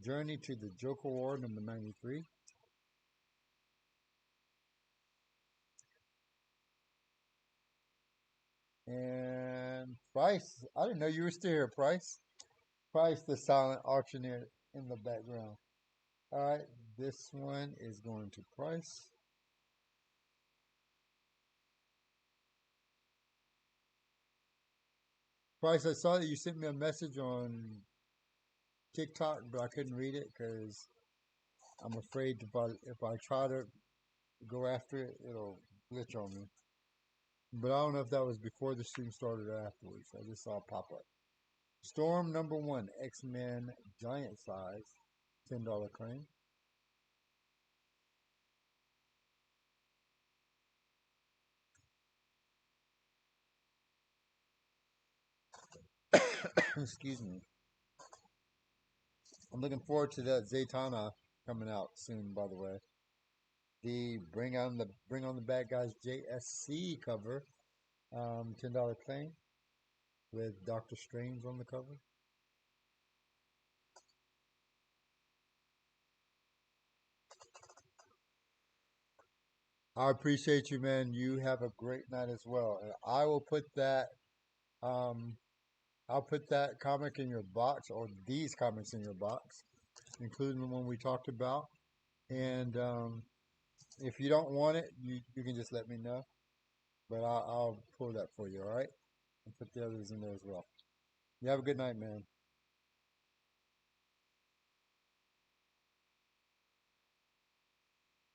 Journey to the Joker War number 93. And Price, I didn't know you were still here, Price. Price, the silent auctioneer in the background. All right, this one is going to Price. Price, I saw that you sent me a message on TikTok, but I couldn't read it because I'm afraid if I try to go after it, it'll glitch on me. But I don't know if that was before the stream started or afterwards. I just saw it pop up. Storm number one, X-Men Giant Size, $10 claim. Excuse me. I'm looking forward to that Zatanna coming out soon. By the way, the Bring on the Bad Guys JSC cover, $10 claim with Doctor Strange on the cover. I appreciate you, man. You have a great night as well, and I will put that. Um, I'll put that comic in your box, or these comics in your box, including the one we talked about. And if you don't want it, you can just let me know. But I'll pull that for you, all right? And put the others in there as well. You have a good night, man.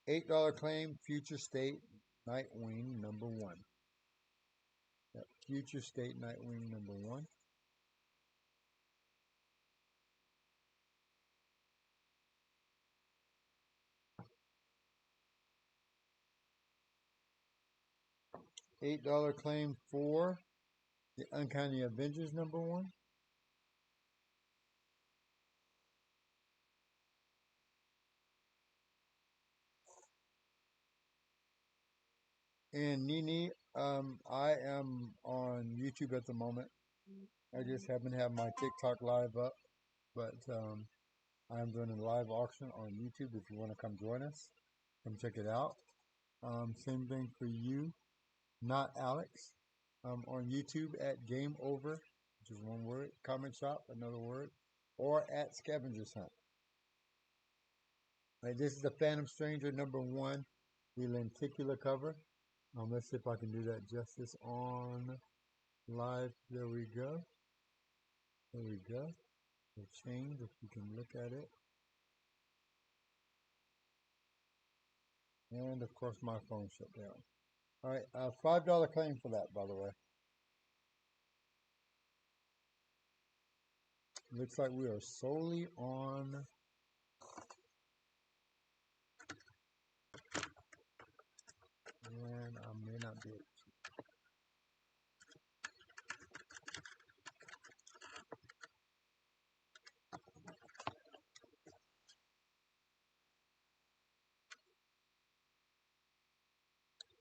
$8 claim, Future State, Nightwing, number one. Yep, Future State, Nightwing, number one. $8 claim for the Uncanny Avengers, number one. And Nini, I am on YouTube at the moment. I just haven't had my TikTok live up, but I'm doing a live auction on YouTube. If you want to come join us, come check it out. Same thing for you, not Alex. On YouTube at GameOver, which is one word, Comic Shop, another word, or at Scavengers Hunt. Right, this is the Phantom Stranger number one, the lenticular cover. Let's see if I can do that justice on live. There we go. There we go. The change, if you can look at it. And of course, my phone shut down. All right, $5 claim for that, by the way. Looks like we are solely on. And I may not be able to.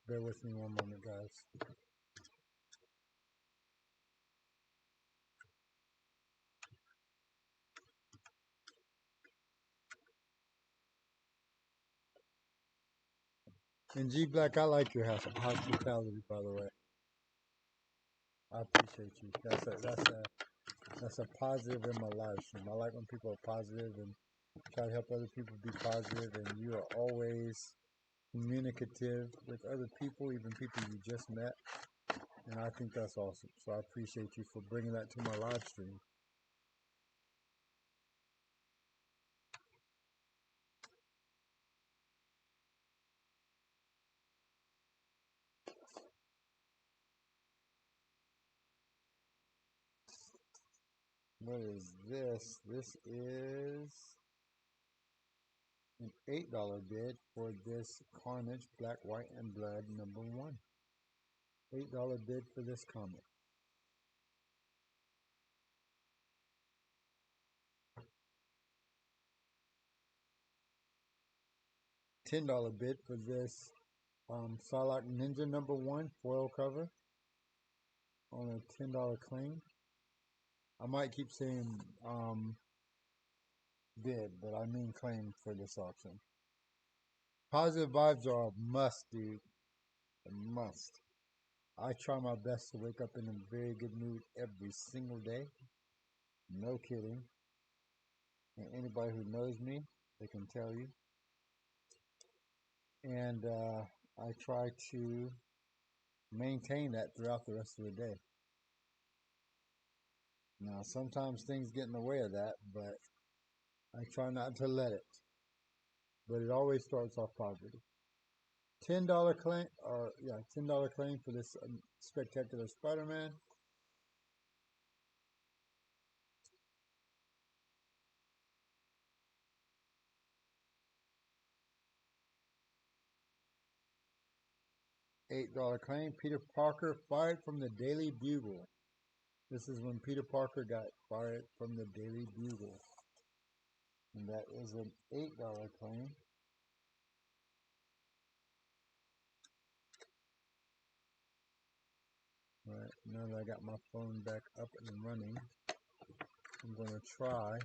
Bear with me one moment, guys. And G Black, I like your hospitality, by the way. I appreciate you. That's a positive in my live stream. I like when people are positive and try to help other people be positive, and you are always communicative with other people, even people you just met. And I think that's awesome. So I appreciate you for bringing that to my live stream. What is this? This is an $8 bid for this Carnage Black, White, and Blood number one. $8 bid for this comic. $10 bid for this Psylocke Ninja number one foil cover on a $10 claim. I might keep saying bid, but I mean claim for this auction. Positive vibes are a must, dude. A must. I try my best to wake up in a very good mood every single day. No kidding. And anybody who knows me, they can tell you. And I try to maintain that throughout the rest of the day. Now, sometimes things get in the way of that, but I try not to let it. But it always starts off positive. $10 claim, or yeah, $10 claim for this spectacular Spider-Man. $8 claim. Peter Parker fired from the Daily Bugle. This is when Peter Parker got fired from the Daily Bugle. And that is an $8 claim. All right, now that I got my phone back up and running, I'm going to try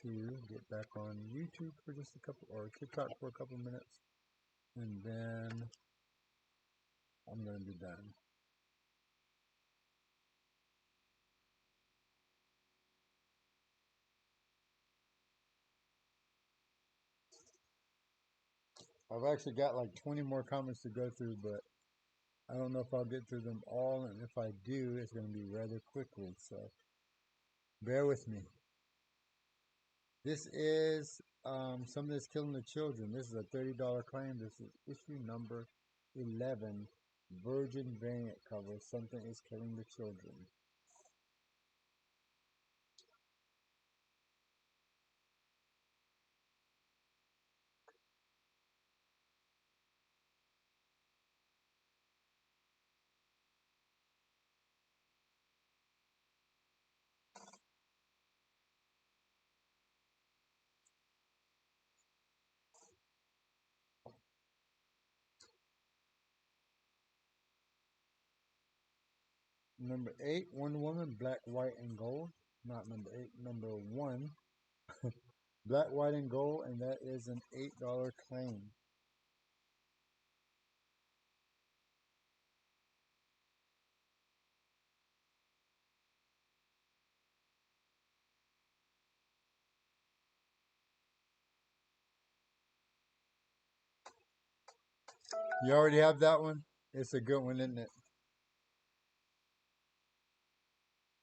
to get back on YouTube for just a couple, or TikTok for a couple minutes, and then I'm going to be done. I've actually got like 20 more comments to go through, but I don't know if I'll get through them all, and if I do, it's going to be rather quickly, so bear with me. This is something that's killing the children. This is a $30 claim. This is issue number 11, Virgin variant cover. Something is killing the children. Number 8, Wonder Woman, black, white, and gold. Not number 8, number 1, black, white, and gold, and that is an $8 claim. You already have that one? It's a good one, isn't it?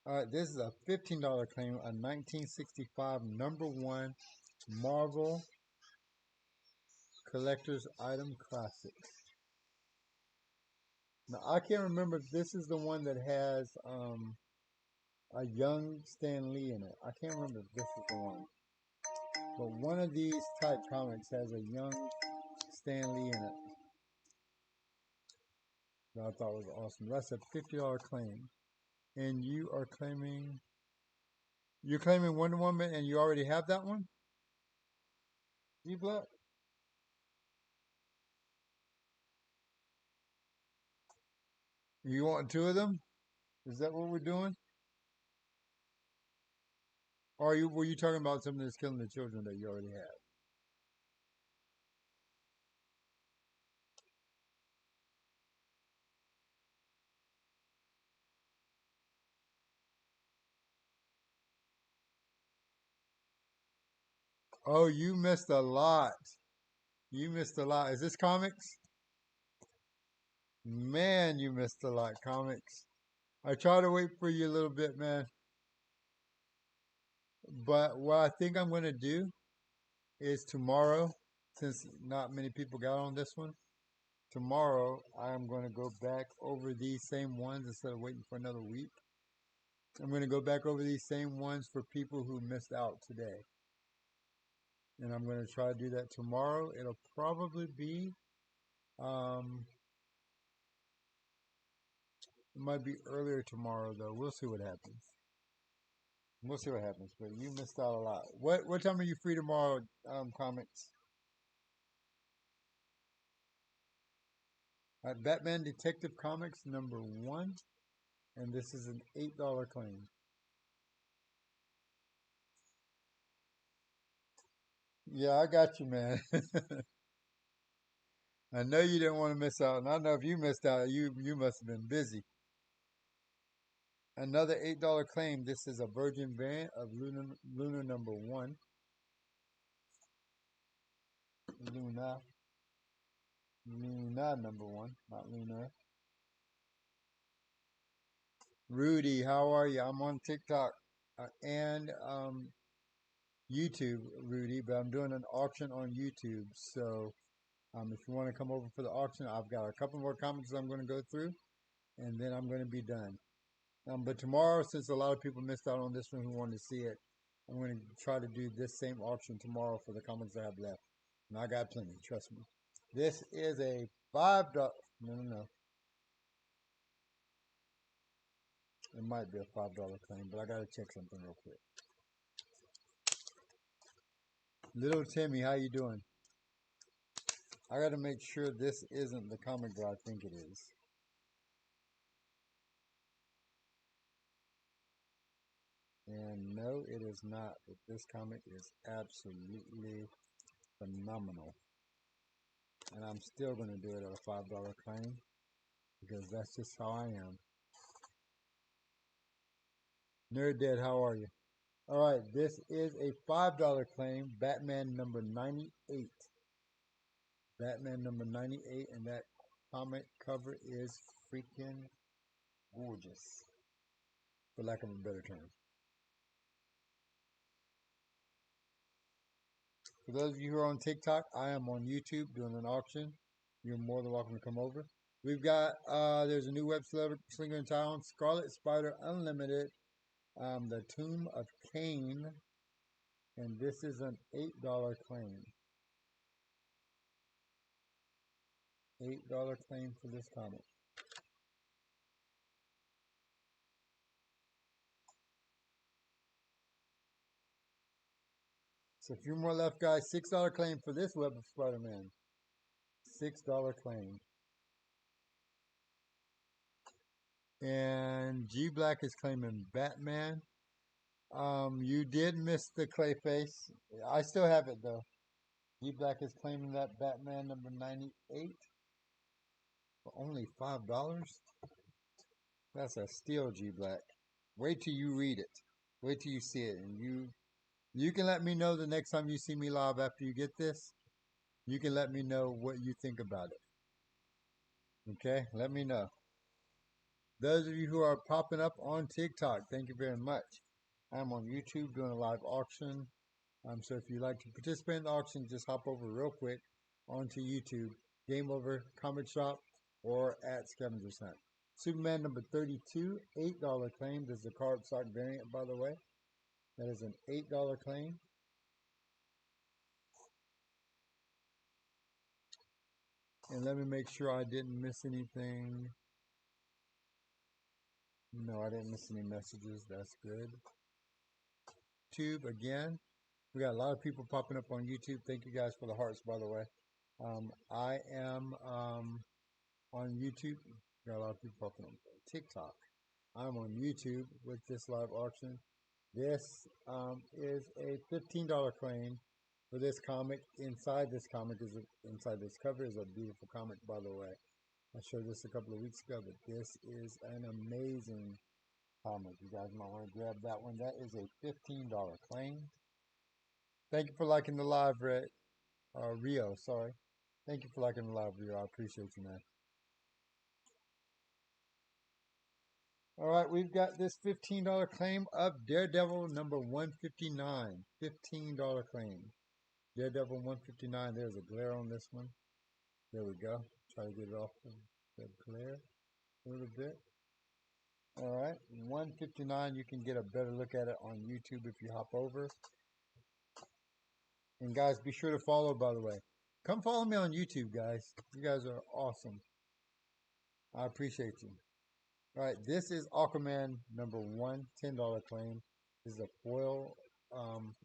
Alright, this is a $15 claim, a 1965 number 1 Marvel Collector's Item Classic. Now, I can't remember if this is the one that has a young Stan Lee in it. I can't remember if this is the one. But one of these type comics has a young Stan Lee in it that I thought was awesome. That's a $50 claim. And you are claiming... You're claiming Wonder Woman and you already have that one? You Black? You want two of them? Is that what we're doing? Or were you talking about something that's killing the children that you already have? Oh, you missed a lot. You missed a lot. Is this comics? Man, you missed a lot. Comics. I try to wait for you a little bit, man. But what I think I'm going to do is tomorrow, since not many people got on this one, tomorrow I'm going to go back over these same ones instead of waiting for another week. I'm going to go back over these same ones for people who missed out today. And I'm going to try to do that tomorrow. It'll probably be, it might be earlier tomorrow though. We'll see what happens. We'll see what happens. But you missed out a lot. What time are you free tomorrow, comics? Batman Detective Comics number 1. And this is an $8 claim. Yeah, I got you, man. I know you didn't want to miss out, and I know if you missed out, you must have been busy. Another $8 claim. This is a Virgin variant of Lunar number 1. Luna number 1, not Lunar. Rudy, how are you? I'm on TikTok and YouTube, Rudy, but I'm doing an auction on YouTube. So if you want to come over for the auction, I've got a couple more comics I'm going to go through, and then I'm going to be done. But tomorrow, since a lot of people missed out on this one who wanted to see it, I'm going to try to do this same auction tomorrow for the comics I have left. And I got plenty, trust me. This is a $5. No. It might be a $5 claim, but I got to check something real quick. Little Timmy, how you doing? I got to make sure this isn't the comic that I think it is. And no, it is not. But this comic is absolutely phenomenal. And I'm still going to do it at a $5 claim because that's just how I am. Nerd Dead, how are you? All right, this is a $5 claim. Batman number 98. Batman number 98, and that comic cover is freaking gorgeous, for lack of a better term. For those of you who are on TikTok, I am on YouTube doing an auction. You're more than welcome to come over. We've got, there's a new web slinger in town, Scarlet Spider Unlimited, The Tomb of Cain, and this is an $8 claim. $8 claim for this comic. So a few more left, guys. $6 claim for this Web of Spider-Man. $6 claim. And G Black is claiming Batman. You did miss the Clayface. I still have it though. G Black is claiming that Batman number 98 for only $5. That's a steal, G Black. Wait till you read it. Wait till you see it, and you can let me know the next time you see me live after you get this. You can let me know what you think about it. Okay, let me know. Those of you who are popping up on TikTok, thank you very much. I'm on YouTube doing a live auction. So if you'd like to participate in the auction, just hop over real quick onto YouTube, GameOver ComicShop, or at Scavenger's Hunt. Superman number 32, $8 claim. This is a cardstock variant, by the way. That is an $8 claim. And let me make sure I didn't miss anything. No, I didn't miss any messages. That's good. YouTube again. We got a lot of people popping up on YouTube. Thank you guys for the hearts, by the way. I am on YouTube. Got a lot of people popping up on TikTok. I'm on YouTube with this live auction. This is a $15 claim for this comic. Inside this cover is a beautiful comic, by the way. I showed this a couple of weeks ago, but this is an amazing comic. You guys might want to grab that one. That is a $15 claim. Thank you for liking the live, Rio. Sorry. Thank you for liking the live, Rio. I appreciate you, man. All right, we've got this $15 claim of Daredevil number 159. $15 claim. Daredevil 159. There's a glare on this one. There we go. Try to get it off the glare a little bit. All right, 159. You can get a better look at it on YouTube if you hop over. And guys, be sure to follow, by the way. Come follow me on YouTube, guys. You guys are awesome. I appreciate you. All right, this is Aquaman number 1, $10 claim. This is a foil.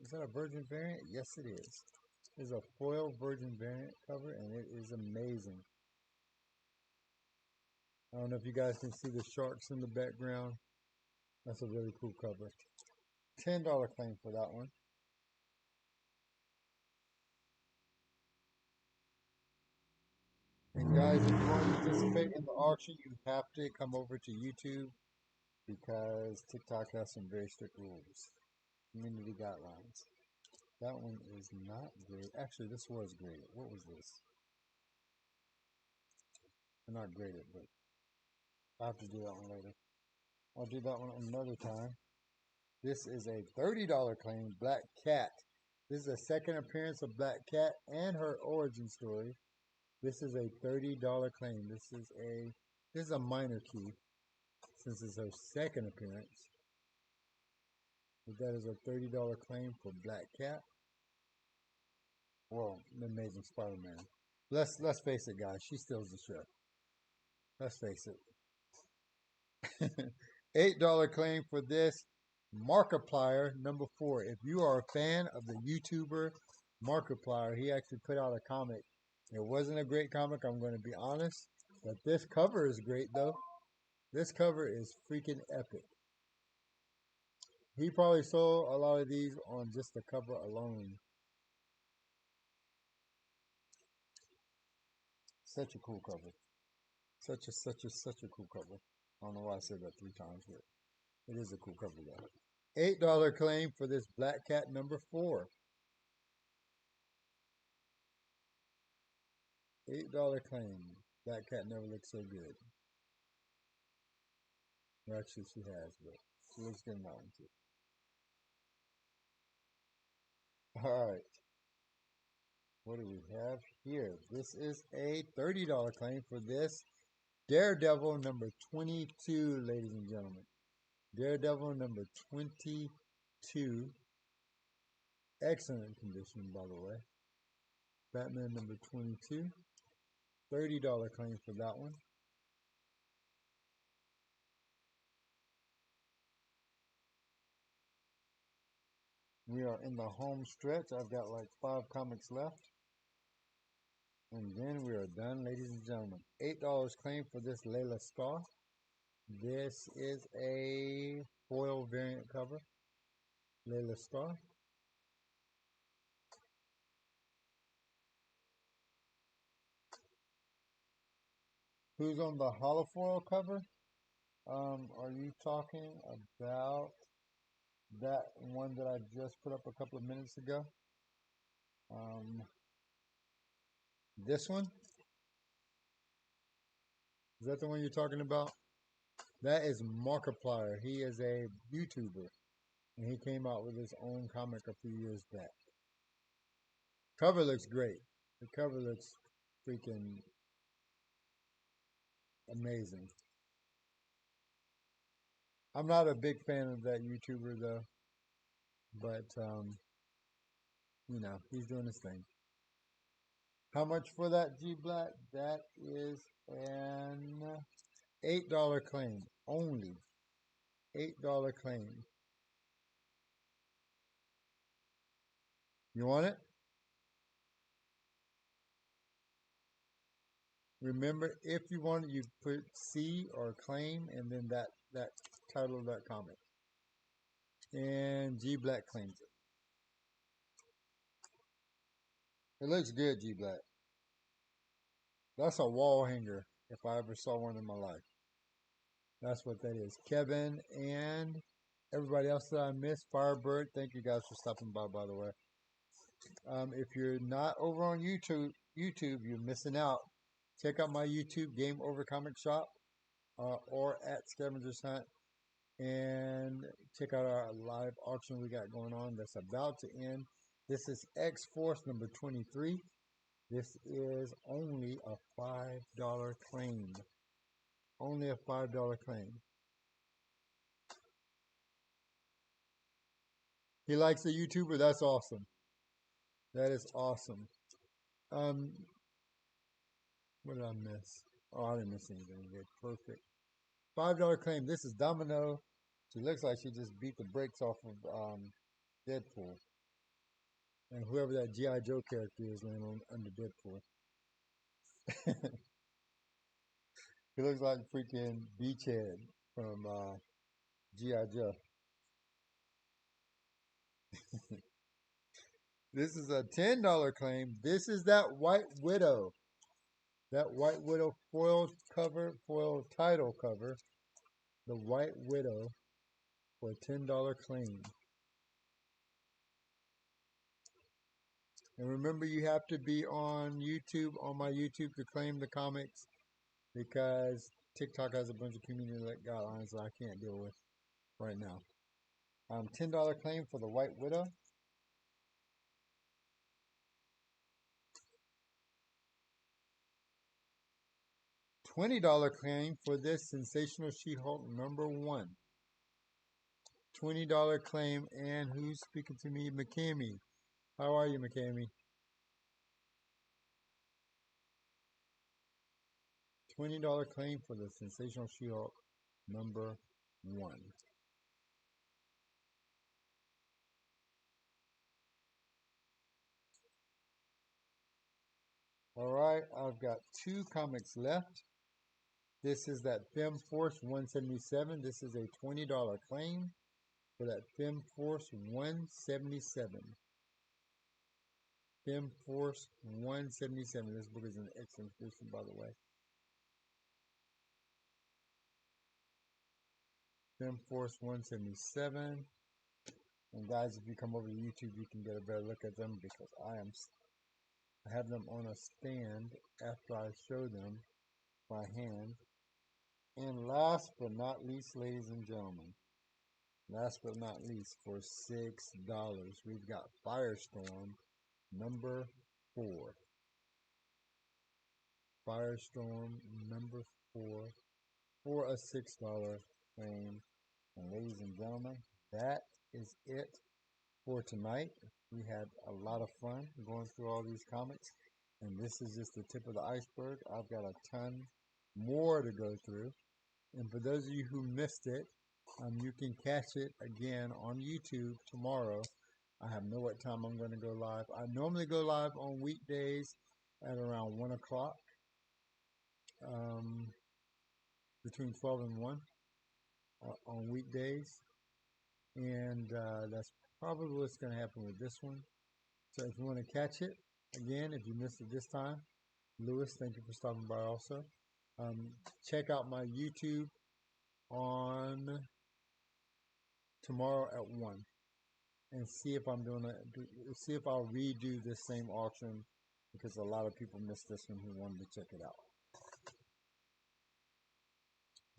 Is that a Virgin variant? Yes, it is. This is a foil Virgin variant cover, and it is amazing. I don't know if you guys can see the sharks in the background. That's a really cool cover. $10 claim for that one. Guys, if you want to participate in the auction, you have to come over to YouTube because TikTok has some very strict rules. Community guidelines. That one is not great. Actually, this was graded. What was this? Not graded, but I have to do that one later. I'll do that one another time. This is a $30 claim, Black Cat. This is a second appearance of Black Cat and her origin story. This is a $30 claim. This is a minor key since it's her second appearance. But that is a $30 claim for Black Cat. Well, the Amazing Spider-Man. Let's face it, guys. She steals the show. Let's face it. $8 claim for this Markiplier number 4. If you are a fan of the YouTuber Markiplier, he actually put out a comic. It wasn't a great comic, I'm going to be honest. But this cover is great, though. This cover is freaking epic. He probably sold a lot of these on just the cover alone. Such a cool cover. Such a cool cover. I don't know why I said that 3 times, but it is a cool cover though. $8 claim for this Black Cat number 4. $8 claim. Black Cat never looked so good. Well, actually, she has, but she looks good in that one too. Alright. What do we have here? This is a $30 claim for this Daredevil number 22, ladies and gentlemen. Daredevil number 22. Excellent condition, by the way. Batman number 22. $30 claim for that one. We are in the home stretch. I've got like 5 comics left. And then we are done, ladies and gentlemen. $8 claim for this Layla Star. This is a foil variant cover. Layla Star. Who's on the holofoil cover? Are you talking about that one that I just put up a couple of minutes ago? This one? Is that the one you're talking about? That is Markiplier. He is a YouTuber. And he came out with his own comic a few years back. Cover looks great. The cover looks freaking amazing. I'm not a big fan of that YouTuber though. But, you know, he's doing his thing. How much for that G Black? That is an $8 claim. Only $8 claim. You want it? Remember, if you want it, you put C or claim and then that title of that comic. And G Black claims it. It looks good, G Black. That's a wall hanger if I ever saw one in my life. That's what that is. Kevin and everybody else that I missed. Firebird, thank you guys for stopping by the way. If you're not over on YouTube, you're missing out. Check out my YouTube, GameOver ComicShop, or at Scavenger's Hunt. And check out our live auction we got going on that's about to end. This is X-Force number 23. This is only a $5 claim. Only a $5 claim. He likes the YouTuber. That's awesome. That is awesome. What did I miss? Oh, I didn't miss anything. Good. Perfect. $5 claim. This is Domino. She looks like she just beat the brakes off of Deadpool. And whoever that G.I. Joe character is laying on under Deadpool. He looks like freaking Beachhead from G.I. Joe. This is a $10 claim. This is that White Widow. That White Widow foil title cover, the White Widow, for a $10 claim. And remember, you have to be on YouTube, on my YouTube, to claim the comics, because TikTok has a bunch of community guidelines that I can't deal with right now. $10 claim for the White Widow. $20 claim for this Sensational She-Hulk #1. $20 claim, and who's speaking to me? McCamey. How are you, McCamey? $20 claim for the Sensational She-Hulk #1. All right, I've got 2 comics left. This is that Fem Force 177. This is a $20 claim for that Fem Force 177. Fem Force 177. This book is an excellent edition, by the way. Fem Force 177. And guys, if you come over to YouTube, you can get a better look at them, because I have them on a stand after I show them by hand. And last but not least, ladies and gentlemen, last but not least, for $6, we've got Firestorm #4. Firestorm #4 for a $6 claim. And ladies and gentlemen, that is it for tonight. We had a lot of fun going through all these comics, and this is just the tip of the iceberg. I've got a ton more to go through. And for those of you who missed it, you can catch it again on YouTube tomorrow. I have no what time I'm going to go live. I normally go live on weekdays at around 1 o'clock, between 12 and 1 on weekdays. And that's probably what's going to happen with this one. So if you want to catch it, again, if you missed it this time, Lewis, thank you for stopping by also. Check out my YouTube on tomorrow at 1, and see if see if I'll redo this same auction, because a lot of people missed this one who wanted to check it out.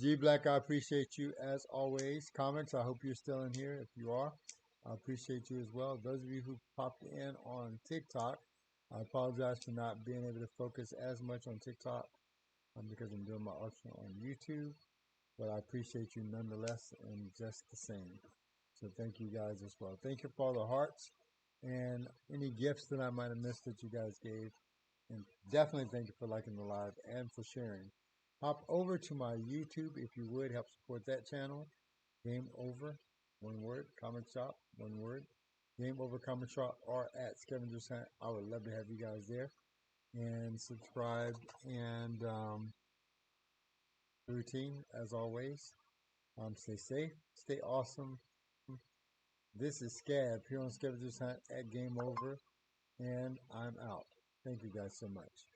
G Black, I appreciate you as always. Comics, I hope you're still in here. If you are, I appreciate you as well. Those of you who popped in on TikTok, I apologize for not being able to focus as much on TikTok, because I'm doing my auction on YouTube. But I appreciate you nonetheless, and just the same. So thank you guys as well. Thank you for all the hearts and any gifts that I might have missed that you guys gave. And definitely thank you for liking the live and for sharing. Hop over to my YouTube if you would. Help support that channel. Game Over, one word. Comic Shop, one word. Game Over Comic Shop, or at Scavenger's Hunt. I would love to have you guys there. And subscribe, and routine as always. Stay safe, stay awesome. This is Scab here on Scavenger's Hunt at Game Over, and I'm out. Thank you guys so much.